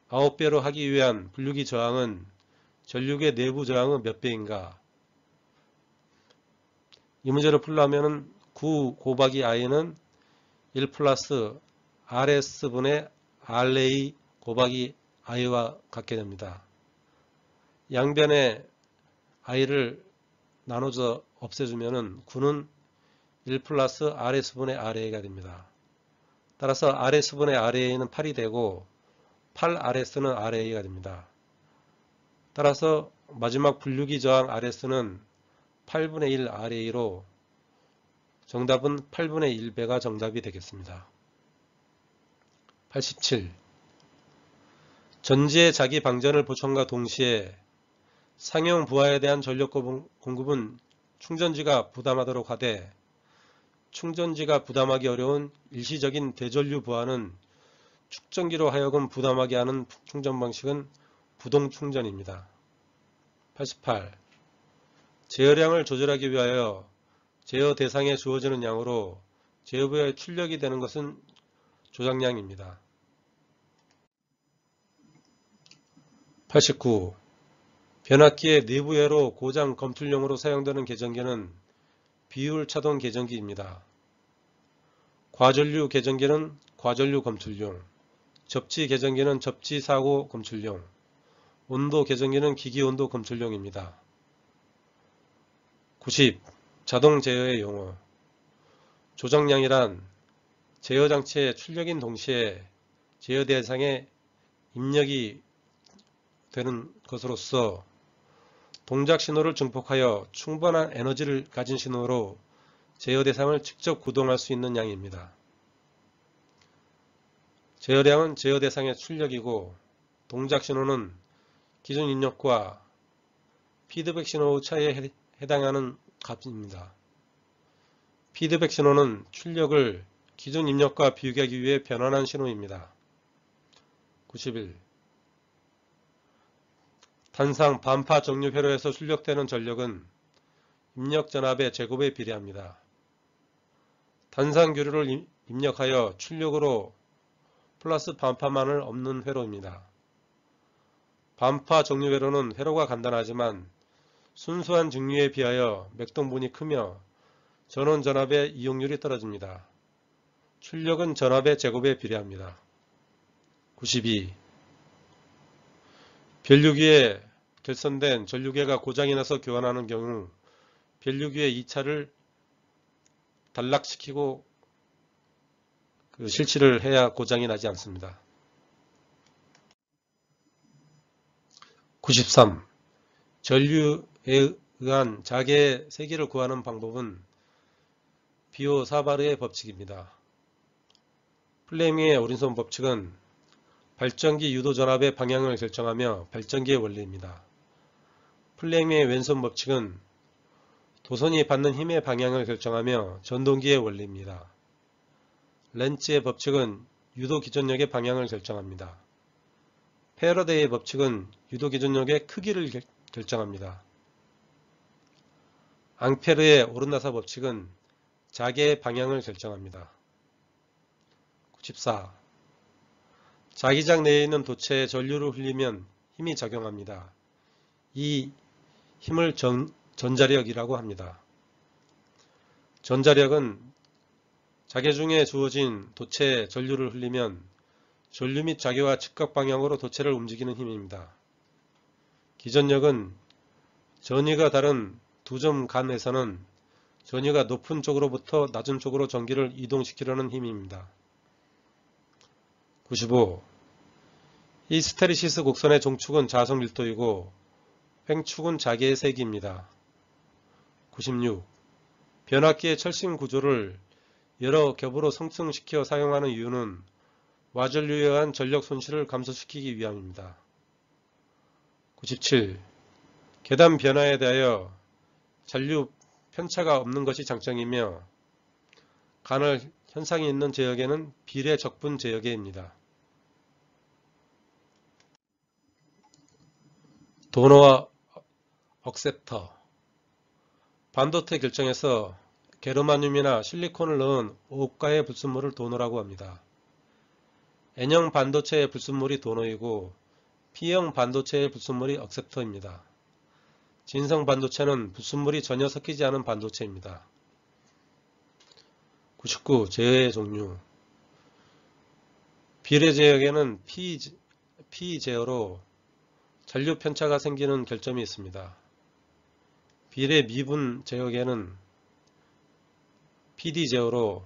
9배로 하기 위한 분류기 저항은 전류계 내부 저항의 몇 배인가? 이 문제를 풀려면 9 곱하기 I는 1 플러스 RS분의 RA 곱하기 I와 같게 됩니다. 양변에 I를 나눠서 없애주면 9는 1 플러스 RS분의 RA가 됩니다. 따라서 RS분의 RA는 8이 되고 8RS는 RA가 됩니다. 따라서 마지막 분류기 저항 RS는 8분의 1 RA로 정답은 8분의 1배가 정답이 되겠습니다. 87. 전지의 자기 방전을 보충과 동시에 상용 부하에 대한 전력 공급은 충전지가 부담하도록 하되 충전지가 부담하기 어려운 일시적인 대전류 부하는 축전기로 하여금 부담하게 하는 충전 방식은 부동 충전입니다. 88. 제어량을 조절하기 위하여 제어 대상에 주어지는 양으로 제어부에 출력이 되는 것은 조작량입니다. 89. 변압기의 내부회로 고장 검출용으로 사용되는 계전기는 비율 차동 계전기입니다. 과전류 계전기는 과전류 검출용, 접지 계전기는 접지 사고 검출용, 온도 계전기는 기기 온도 검출용입니다. 90. 자동 제어의 용어. 조정량이란 제어 장치의 출력인 동시에 제어 대상에 입력이 되는 것으로서 동작 신호를 증폭하여 충분한 에너지를 가진 신호로 제어 대상을 직접 구동할 수 있는 양입니다. 제어량은 제어 대상의 출력이고 동작 신호는 기준 입력과 피드백 신호의 차이에 해당하는 값입니다. 피드백 신호는 출력을 기준 입력과 비교하기 위해 변환한 신호입니다. 91. 단상 반파 정류 회로에서 출력되는 전력은 입력 전압의 제곱에 비례합니다. 단상 교류를 입력하여 출력으로 플러스 반파만을 없는 회로입니다. 반파 정류 회로는 회로가 간단하지만 순수한 증류에 비하여 맥동분이 크며 전원 전압의 이용률이 떨어집니다. 출력은 전압의 제곱에 비례합니다. 92. 변류기에 결선된 전류계가 고장이 나서 교환하는 경우 변류기의 2차를 단락시키고 실치를 해야 고장이 나지 않습니다. 93. 전류에 의한 자개의 세기를 구하는 방법은 비오-사바르의 법칙입니다. 플레밍의 오른손 법칙은 발전기 유도 전압의 방향을 결정하며 발전기의 원리입니다. 플레밍의 왼손 법칙은 도선이 받는 힘의 방향을 결정하며 전동기의 원리입니다. 렌츠의 법칙은 유도 기존력의 방향을 결정합니다. 패러데이의 법칙은 유도 기존력의 크기를 결정합니다. 앙페르의 오른나사 법칙은 자개의 방향을 결정합니다. 94. 자기장 내에 있는 도체에 전류를 흘리면 힘이 작용합니다. 이 힘을 전자력이라고 합니다. 전자력은 자개 중에 주어진 도체에 전류를 흘리면 전류 및 자개와 직각 방향으로 도체를 움직이는 힘입니다. 기전력은 전위가 다른 두 점 간에서는 전위가 높은 쪽으로부터 낮은 쪽으로 전기를 이동시키려는 힘입니다. 95. 히스테리시스 곡선의 종축은 자석 밀도이고 횡축은 자개의 세기입니다. 96. 변압기의 철심 구조를 여러 겹으로 성층시켜 사용하는 이유는 와전류에 의한 전력 손실을 감소시키기 위함입니다. 97. 계단 변화에 대하여 전류 편차가 없는 것이 장점이며 간헐 현상이 있는 제역에는 비례 적분 제역에입니다. 도너와 억셉터. 반도체 결정에서 게르마늄이나 실리콘을 넣은 오가의 불순물을 도너라고 합니다. N형 반도체의 불순물이 도너이고 P형 반도체의 불순물이 억셉터입니다. 진성 반도체는 불순물이 전혀 섞이지 않은 반도체입니다. 99. 제어의 종류. 비례 제역에는 P 제어로 전류 편차가 생기는 결점이 있습니다. 비례 미분 제역에는 PD 제어로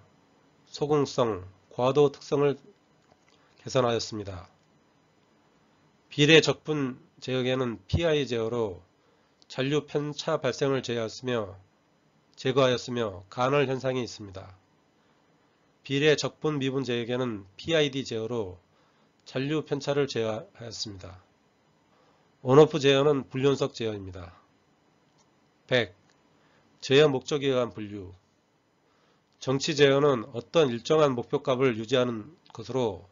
소공성, 과도 특성을 개선하였습니다. 비례 적분 제역에는 PI 제어로 전류 편차 발생을 제거하였으며 간헐 현상이 있습니다. 비례 적분 미분 제역에는 PID 제어로 전류 편차를 제어하였습니다. 온오프 제어는 불연속 제어입니다. 100. 제어 목적에 의한 분류. 정치 제어는 어떤 일정한 목표값을 유지하는 것으로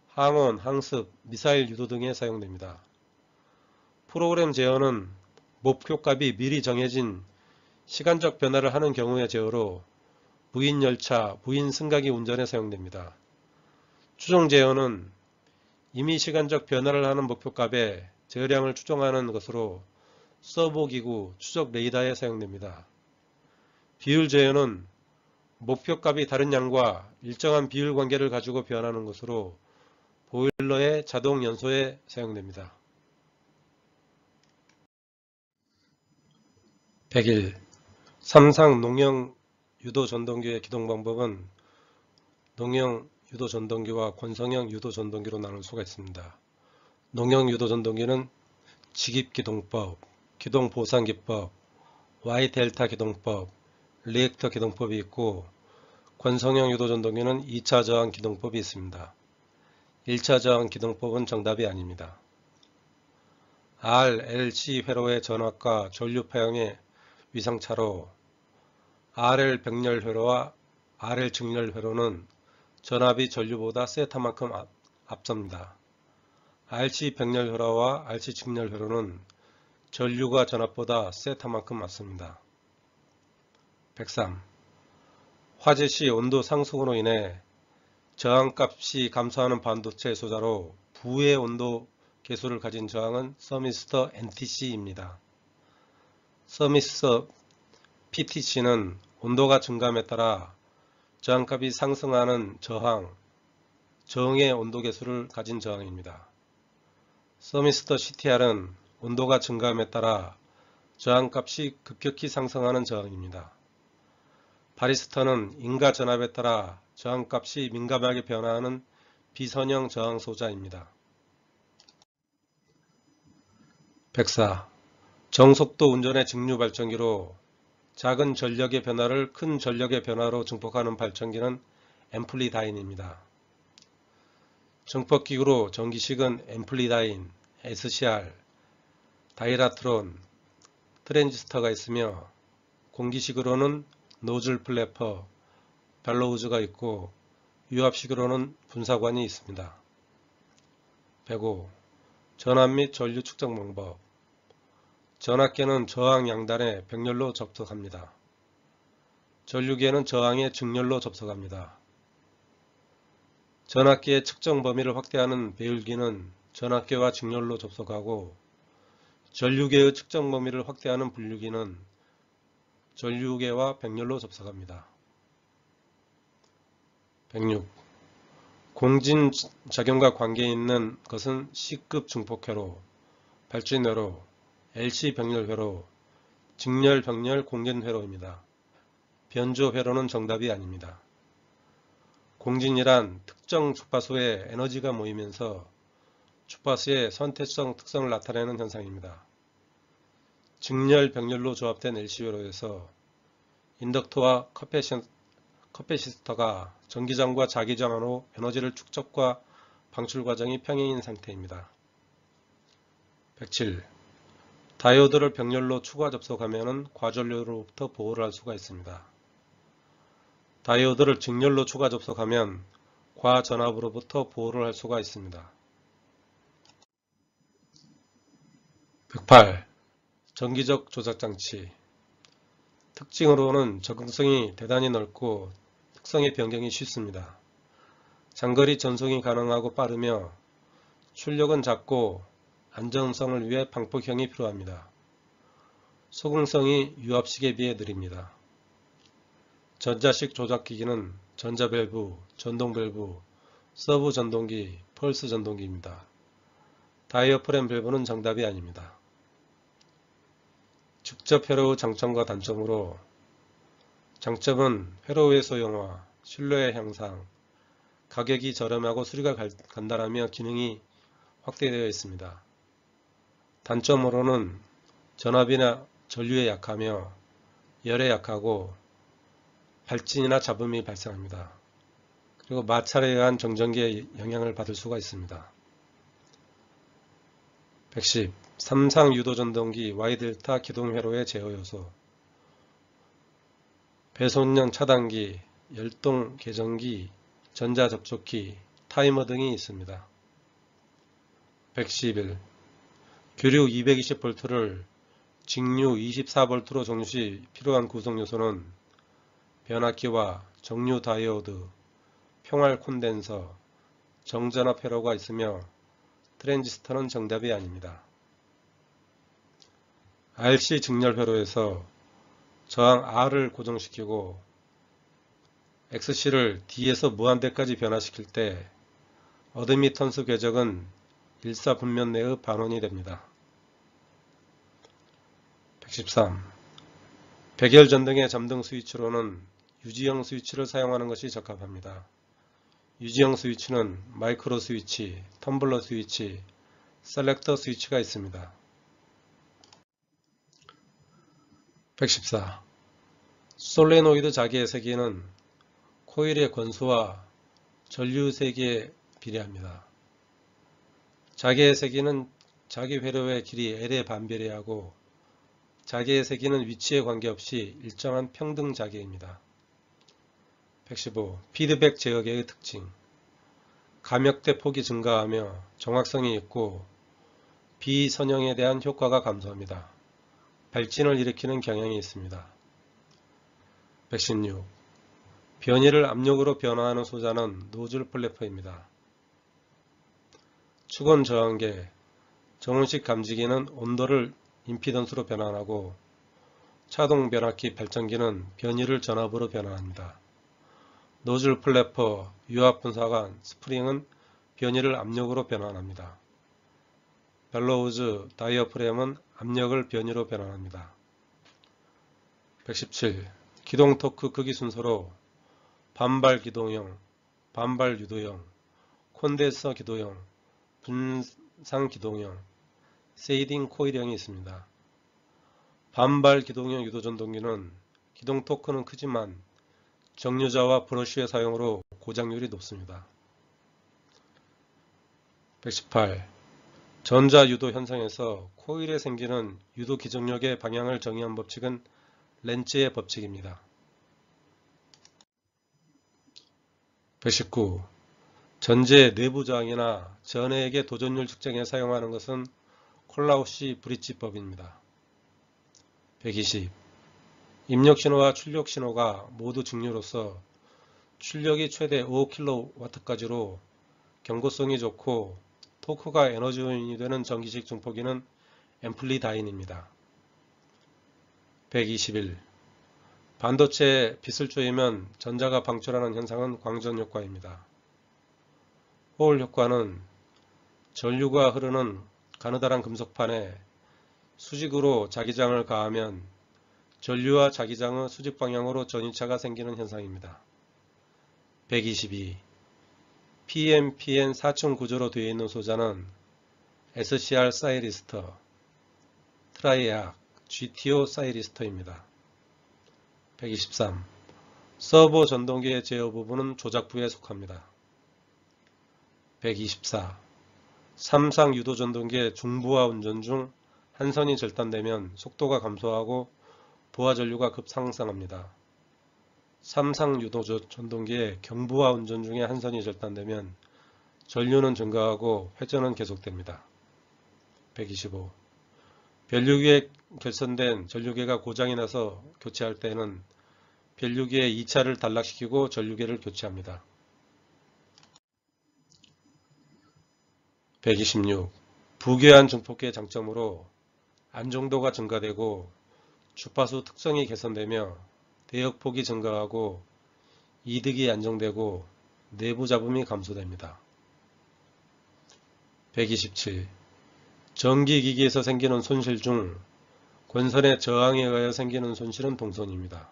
항온, 항습, 미사일 유도 등에 사용됩니다. 프로그램 제어는 목표값이 미리 정해진 시간적 변화를 하는 경우의 제어로 무인 열차, 무인 승강기 운전에 사용됩니다. 추종 제어는 이미 시간적 변화를 하는 목표값에 제어량을 추정하는 것으로 서보기구, 추적 레이더에 사용됩니다. 비율 제어는 목표값이 다른 양과 일정한 비율 관계를 가지고 변하는 것으로 보일러의 자동 연소에 사용됩니다. 101. 삼상 농형 유도 전동기의 기동 방법은 농형 유도 전동기와 권성형 유도 전동기로 나눌 수가 있습니다. 농형 유도 전동기는 직입 기동법, 기동 보상 기법, Y 델타 기동법, 리액터 기동법이 있고, 권성형 유도 전동기는 2차 저항 기동법이 있습니다. 1차 저항 기동법은 정답이 아닙니다. R, L, C 회로의 전압과 전류 파형의 위상차로 RL 백렬 회로와 RL 직렬 회로는 전압이 전류보다 세타만큼 앞섭니다. RC 백렬 회로와 RC 직렬 회로는 전류가 전압보다 세타만큼 앞섭니다. 103. 화재 시 온도 상승으로 인해 저항값이 감소하는 반도체 소자로 부의 온도 계수를 가진 저항은 서미스터 NTC입니다. 서미스터 PTC는 온도가 증감에 따라 저항값이 상승하는 저항의 온도 계수를 가진 저항입니다. 서미스터 CTR은 온도가 증감에 따라 저항값이 급격히 상승하는 저항입니다. 바리스터는 인가 전압에 따라 저항값이 민감하게 변화하는 비선형 저항 소자입니다. 104. 정속도 운전의 직류 발전기로 작은 전력의 변화를 큰 전력의 변화로 증폭하는 발전기는 앰플리다인입니다. 증폭기구로 전기식은 앰플리다인, SCR, 다이라트론, 트랜지스터가 있으며 공기식으로는 노즐 플래퍼, 벨로우즈가 있고 유압식으로는 분사관이 있습니다. 105. 전압 및 전류 측정 방법. 전압계는 저항 양단에 백렬로 접속합니다. 전류계는 저항에 직렬로 접속합니다. 전압계의 측정 범위를 확대하는 배율기는 전압계와 직렬로 접속하고 전류계의 측정 범위를 확대하는 분류기는 전류계와 백렬로 접속합니다. 106. 공진작용과 관계있는 것은 C급 증폭회로, 발진회로, LC 병렬회로, 직렬 병렬 공진회로입니다. 변조회로는 정답이 아닙니다. 공진이란 특정 주파수에 에너지가 모이면서 주파수의 선택성 특성을 나타내는 현상입니다. 직렬 병렬로 조합된 LC회로에서 인덕터와 커패시터가 전기장과 자기장으로 에너지를 축적과 방출 과정이 평행인 상태입니다. 107. 다이오드를 병렬로 추가 접속하면 과전류로부터 보호를 할 수가 있습니다. 다이오드를 직렬로 추가 접속하면 과전압으로부터 보호를 할 수가 있습니다. 108. 정기적 조작장치. 특징으로는 적응성이 대단히 넓고 특성의 변경이 쉽습니다. 장거리 전송이 가능하고 빠르며 출력은 작고 안정성을 위해 방폭형이 필요합니다. 소금성이 유압식에 비해 느립니다. 전자식 조작기기는 전자밸브, 전동밸브, 서브 전동기, 펄스 전동기입니다. 다이어프램 밸브는 정답이 아닙니다. 직접 회로의 장점과 단점으로 장점은 회로의 소형화, 신뢰의 향상, 가격이 저렴하고 수리가 간단하며 기능이 확대되어 있습니다. 단점으로는 전압이나 전류에 약하며 열에 약하고 발진이나 잡음이 발생합니다. 그리고 마찰에 의한 정전기에 영향을 받을 수가 있습니다. 110. 삼상 유도전동기 Y델타 기동회로의 제어 요소. 배선형 차단기, 열동 개전기, 전자접촉기, 타이머 등이 있습니다. 111. 교류 220V를 직류 24V로 정류 시 필요한 구성요소는 변압기와 정류 다이오드, 평활 콘덴서, 정전압 회로가 있으며 트랜지스터는 정답이 아닙니다. RC 직렬 회로에서 저항 R을 고정시키고 XC를 D에서 무한대까지 변화시킬 때 어드미턴스 궤적은 일사분면 내의 반원이 됩니다. 113. 백열 전등의 잠등 스위치로는 유지형 스위치를 사용하는 것이 적합합니다. 유지형 스위치는 마이크로 스위치, 텀블러 스위치, 셀렉터 스위치가 있습니다. 114. 솔레노이드 자기의 세기는 코일의 권수와 전류 세기에 비례합니다. 자기의 세기는 자기 회로의 길이 L에 반비례하고 자기의 세기는 위치에 관계없이 일정한 평등 자기입니다. 115. 피드백 제어계의 특징. 감역대 폭이 증가하며 정확성이 있고 비선형에 대한 효과가 감소합니다. 발진을 일으키는 경향이 있습니다. 116. 변이를 압력으로 변화하는 소자는 노즐 플래퍼입니다. 축원 저항계, 정원식 감지기는 온도를 임피던스로 변환하고 차동 변압기 발전기는 변이를 전압으로 변환합니다. 노즐 플래퍼, 유압 분사관, 스프링은 변이를 압력으로 변환합니다. 벨로우즈, 다이어프램은 압력을 변이로 변환합니다. 117. 기동 토크 크기 순서로 반발 기동형, 반발 유도형, 콘덴서 기도형, 분산 기동형, 세이딩 코일형이 있습니다. 반발 기동형 유도전동기는 기동 토크는 크지만 정류자와 브러쉬의 사용으로 고장률이 높습니다. 118. 전자 유도 현상에서 코일에 생기는 유도 기정력의 방향을 정의한 법칙은 렌츠의 법칙입니다. 119. 전제 내부 저항이나 전해액의 도전율 측정에 사용하는 것은 콜라우시 브릿지법입니다. 120. 입력신호와 출력신호가 모두 직류로서 출력이 최대 5kW까지로 경고성이 좋고 토크가 에너지 요인이 되는 전기식 증폭기는 앰플리다인입니다. 121. 반도체에 빛을 쬐이면 전자가 방출하는 현상은 광전 효과입니다. 호울 효과는 전류가 흐르는 가느다란 금속판에 수직으로 자기장을 가하면 전류와 자기장의 수직 방향으로 전이차가 생기는 현상입니다. 122. PMPN 4층 구조로 되어 있는 소자는 SCR 사이리스터, 트라이악, GTO 사이리스터입니다. 123. 서버 전동기의 제어 부분은 조작부에 속합니다. 124. 삼상 유도 전동기의 중부하 운전 중 한 선이 절단되면 속도가 감소하고 부하 전류가 급상승합니다. 삼상 유도 전동기의 경부하 운전 중에 한 선이 절단되면 전류는 증가하고 회전은 계속됩니다. 125. 변류기에 결선된 전류계가 고장이 나서 교체할 때는 변류기의 2차를 단락시키고 전류계를 교체합니다. 126. 부교환 증폭기의 장점으로 안정도가 증가되고 주파수 특성이 개선되며 대역폭이 증가하고 이득이 안정되고 내부 잡음이 감소됩니다. 127. 전기기기에서 생기는 손실 중 권선의 저항에 의하여 생기는 손실은 동선입니다.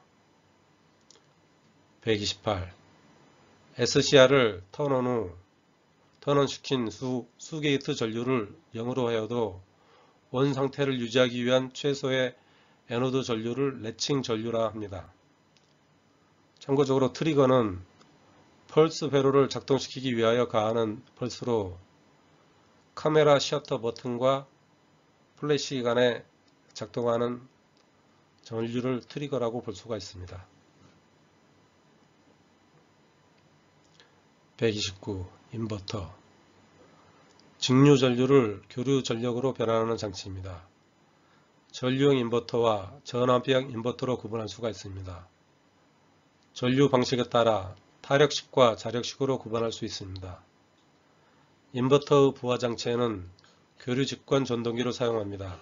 128. SCR을 턴온시킨 수게이트 전류를 0으로 하여도 원 상태를 유지하기 위한 최소의 에노드 전류를 레칭 전류라 합니다. 참고적으로 트리거는 펄스 회로를 작동시키기 위하여 가하는 펄스로 카메라 셔터 버튼과 플래시 간에 작동하는 전류를 트리거라고 볼 수가 있습니다. 129. 인버터. 직류 전류를 교류 전력으로 변환하는 장치입니다. 전류형 인버터와 전압형 인버터로 구분할 수가 있습니다. 전류 방식에 따라 타력식과 자력식으로 구분할 수 있습니다. 인버터의 부하 장치에는 교류 직관 전동기를 사용합니다.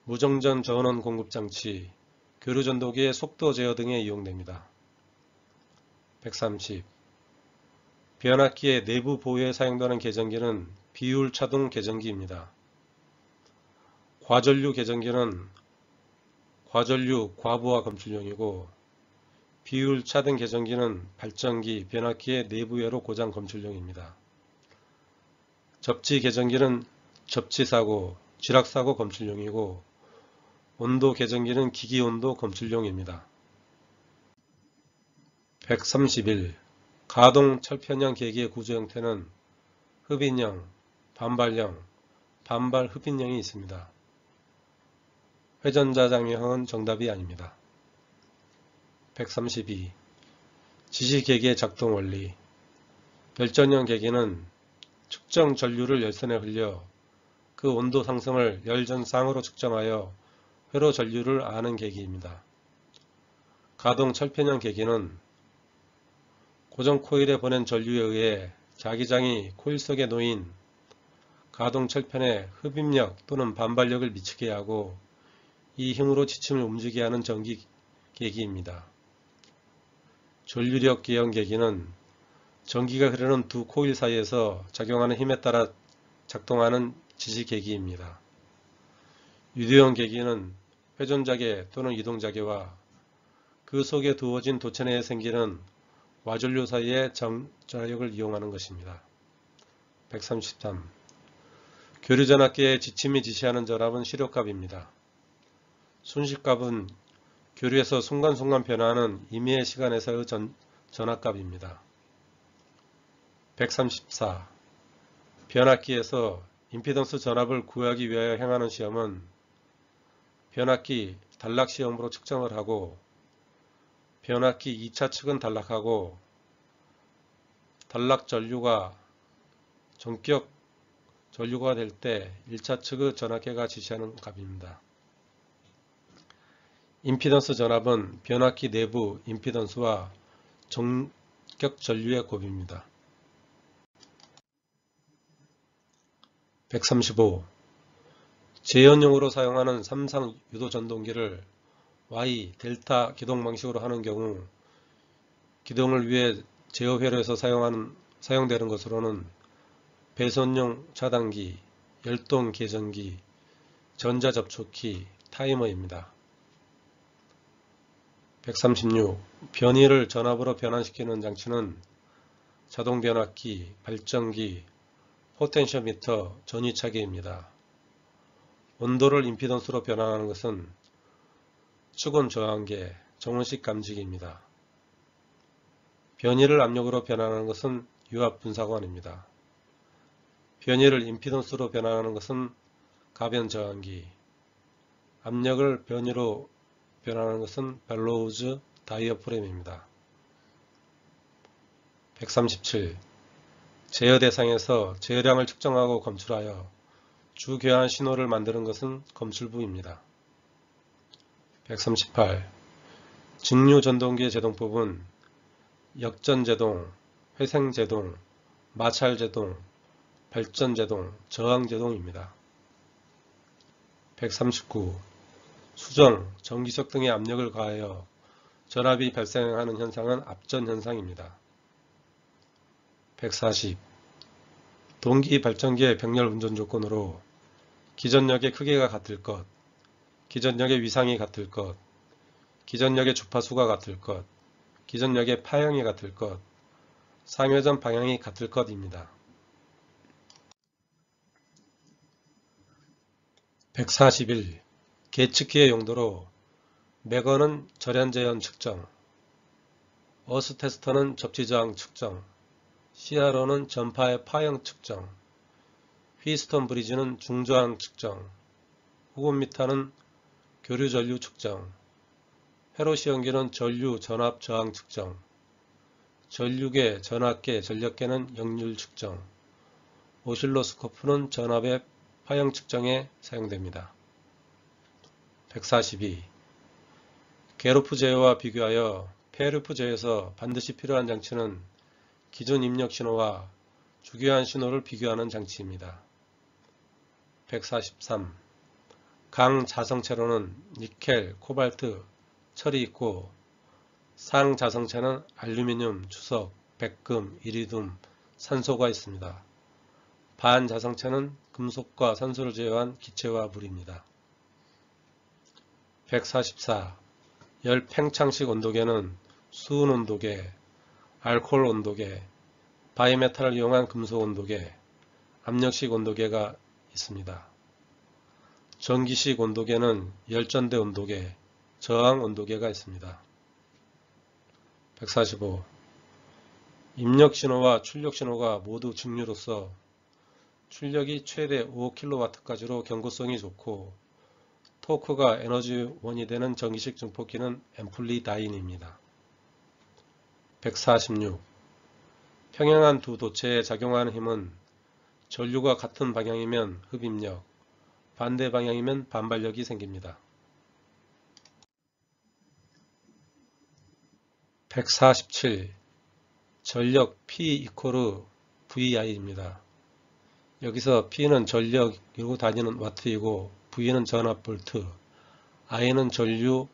무정전 전원 공급 장치, 교류 전동기의 속도 제어 등에 이용됩니다. 130. 변압기의 내부 보유에 사용되는 계전기는 비율 차동 계전기입니다. 과전류 계전기는 과전류 과부하 검출용이고 비율 차등 개전기는 발전기, 변압기의 내부회로 고장 검출용입니다. 접지 개전기는 접지사고, 쥐락사고 검출용이고 온도 개전기는 기기온도 검출용입니다. 131. 가동 철편형 계기의 구조 형태는 흡인형, 반발형, 반발 흡인형이 있습니다. 회전자장형은 정답이 아닙니다. 132. 지시계기의 작동 원리. 열전형 계기는 측정 전류를 열선에 흘려 그 온도 상승을 열전상으로 측정하여 회로 전류를 아는 계기입니다. 가동 철편형 계기는 고정 코일에 보낸 전류에 의해 자기장이 코일 속에 놓인 가동 철편에 흡입력 또는 반발력을 미치게 하고 이 힘으로 지침을 움직이게 하는 전기 계기입니다. 전류력 계형 계기는 전기가 흐르는 두 코일 사이에서 작용하는 힘에 따라 작동하는 지시 계기입니다. 유도형 계기는 회전자계 또는 이동자계와 그 속에 두어진 도체 내에 생기는 와전류 사이의 정자력을 이용하는 것입니다. 133. 교류전압계의 지침이 지시하는 전압은 시력값입니다. 순식값은 교류에서 순간순간 변화하는 임의의 시간에서의 전압값입니다. 134. 변압기에서 임피던스 전압을 구하기 위하여 행하는 시험은 변압기 단락시험으로 측정을 하고 변압기 2차 측은 단락하고 단락 전류가 전격 전류가 될 때 1차 측의 전압계가 지시하는 값입니다. 임피던스 전압은 변압기 내부 임피던스와 전격 전류의 곱입니다. 135. 재연용으로 사용하는 삼상 유도전동기를 Y, 델타 기동 방식으로 하는 경우 기동을 위해 제어회로에서 사용되는 것으로는 배선용 차단기, 열동 계전기, 전자접촉기, 타이머입니다. 136. 변위를 전압으로 변환시키는 장치는 자동변압기, 발전기, 포텐시오미터, 전위차계입니다. 온도를 임피던스로 변환하는 것은 축원 저항계, 정원식 감지기입니다. 변위를 압력으로 변환하는 것은 유압 분사관입니다. 변위를 임피던스로 변환하는 것은 가변 저항기, 압력을 변위로 변환하는 것은 벨로우즈 다이어프램입니다. 137. 제어 대상에서 제어량을 측정하고 검출하여 주교환 신호를 만드는 것은 검출부입니다. 138. 직류전동기의 제동법은 역전제동, 회생제동, 마찰제동, 발전제동, 저항제동입니다. 139. 수정, 전기석 등의 압력을 가하여 전압이 발생하는 현상은 압전현상입니다. 140. 동기 발전기의 병렬 운전 조건으로 기전력의 크기가 같을 것, 기전력의 위상이 같을 것, 기전력의 주파수가 같을 것, 기전력의 파형이 같을 것, 상회전 방향이 같을 것입니다. 141. 계측기의 용도로 매거는 절연제연 측정, 어스테스터는 접지저항 측정, CRO는 전파의 파형 측정, 휘스톤 브리지는 중저항 측정, 후공미터는 교류전류 측정, 회로시험기는 전류 전압 저항 측정, 전류계, 전압계, 전력계는 역률 측정, 오실로스코프는 전압의 파형 측정에 사용됩니다. 142. 게루프 제어와 비교하여 페루프 제어에서 반드시 필요한 장치는 기존 입력 신호와 주교환 신호를 비교하는 장치입니다. 143. 강 자성체로는 니켈, 코발트, 철이 있고 상 자성체는 알루미늄, 주석, 백금, 이리듐, 산소가 있습니다. 반 자성체는 금속과 산소를 제어한 기체와 물입니다. 144. 열 팽창식 온도계는 수은 온도계, 알코올 온도계, 바이메탈을 이용한 금속 온도계, 압력식 온도계가 있습니다. 전기식 온도계는 열전대 온도계, 저항 온도계가 있습니다. 145. 입력 신호와 출력 신호가 모두 직류로서 출력이 최대 5kW까지로 경고성이 좋고 토크가 에너지원이 되는 전기식 증폭기는 앰플리다인입니다. 146. 평행한 두 도체에 작용하는 힘은 전류가 같은 방향이면 흡입력, 반대 방향이면 반발력이 생깁니다. 147. 전력 P 이퀄 VI입니다. 여기서 P는 전력 이고 다니는 와트이고 V는 전압 볼트, I는 전류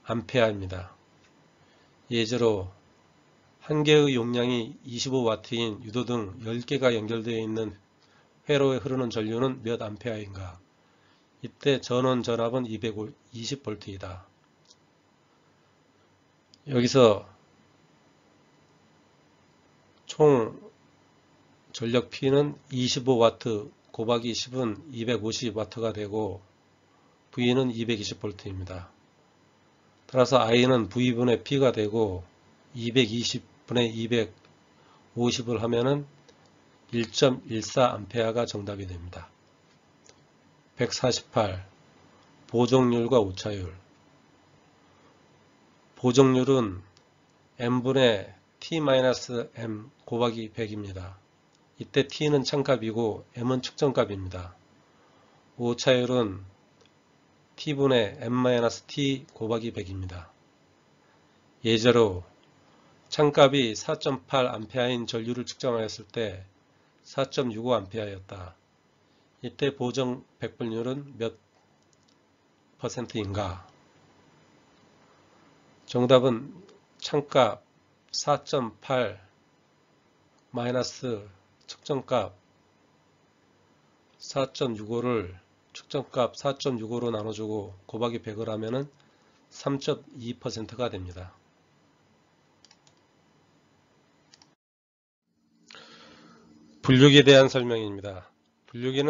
암페어입니다. 예제로 한 개의 용량이 25W인 유도등 10개가 연결되어 있는 회로에 흐르는 전류는 몇 암페어인가? 이때 전원 전압은 220V이다. 여기서 총 전력 P는 25W 곱하기 10은 250W가 되고 V는 220V입니다. 따라서 I는 V분의 P가 되고 220분의 250을 하면은 1.14A가 정답이 됩니다. 148. 보정률과 오차율. 보정률은 M분의 T-M 곱하기 100입니다. 이때 T는 참값이고 M은 측정값입니다. 오차율은 T분의 M-T 곱하기 100입니다. 예제로 참값이 4.8A인 전류를 측정하였을 때 4.65A였다. 이때 보정 백분율은 몇 %인가? 정답은 참값 4.8 마이너스 측정값 4.65를 측정값 4.65로 나눠주고 곱하기 100을 하면은 3.2%가 됩니다. 분류기에 대한 설명입니다. 분류기는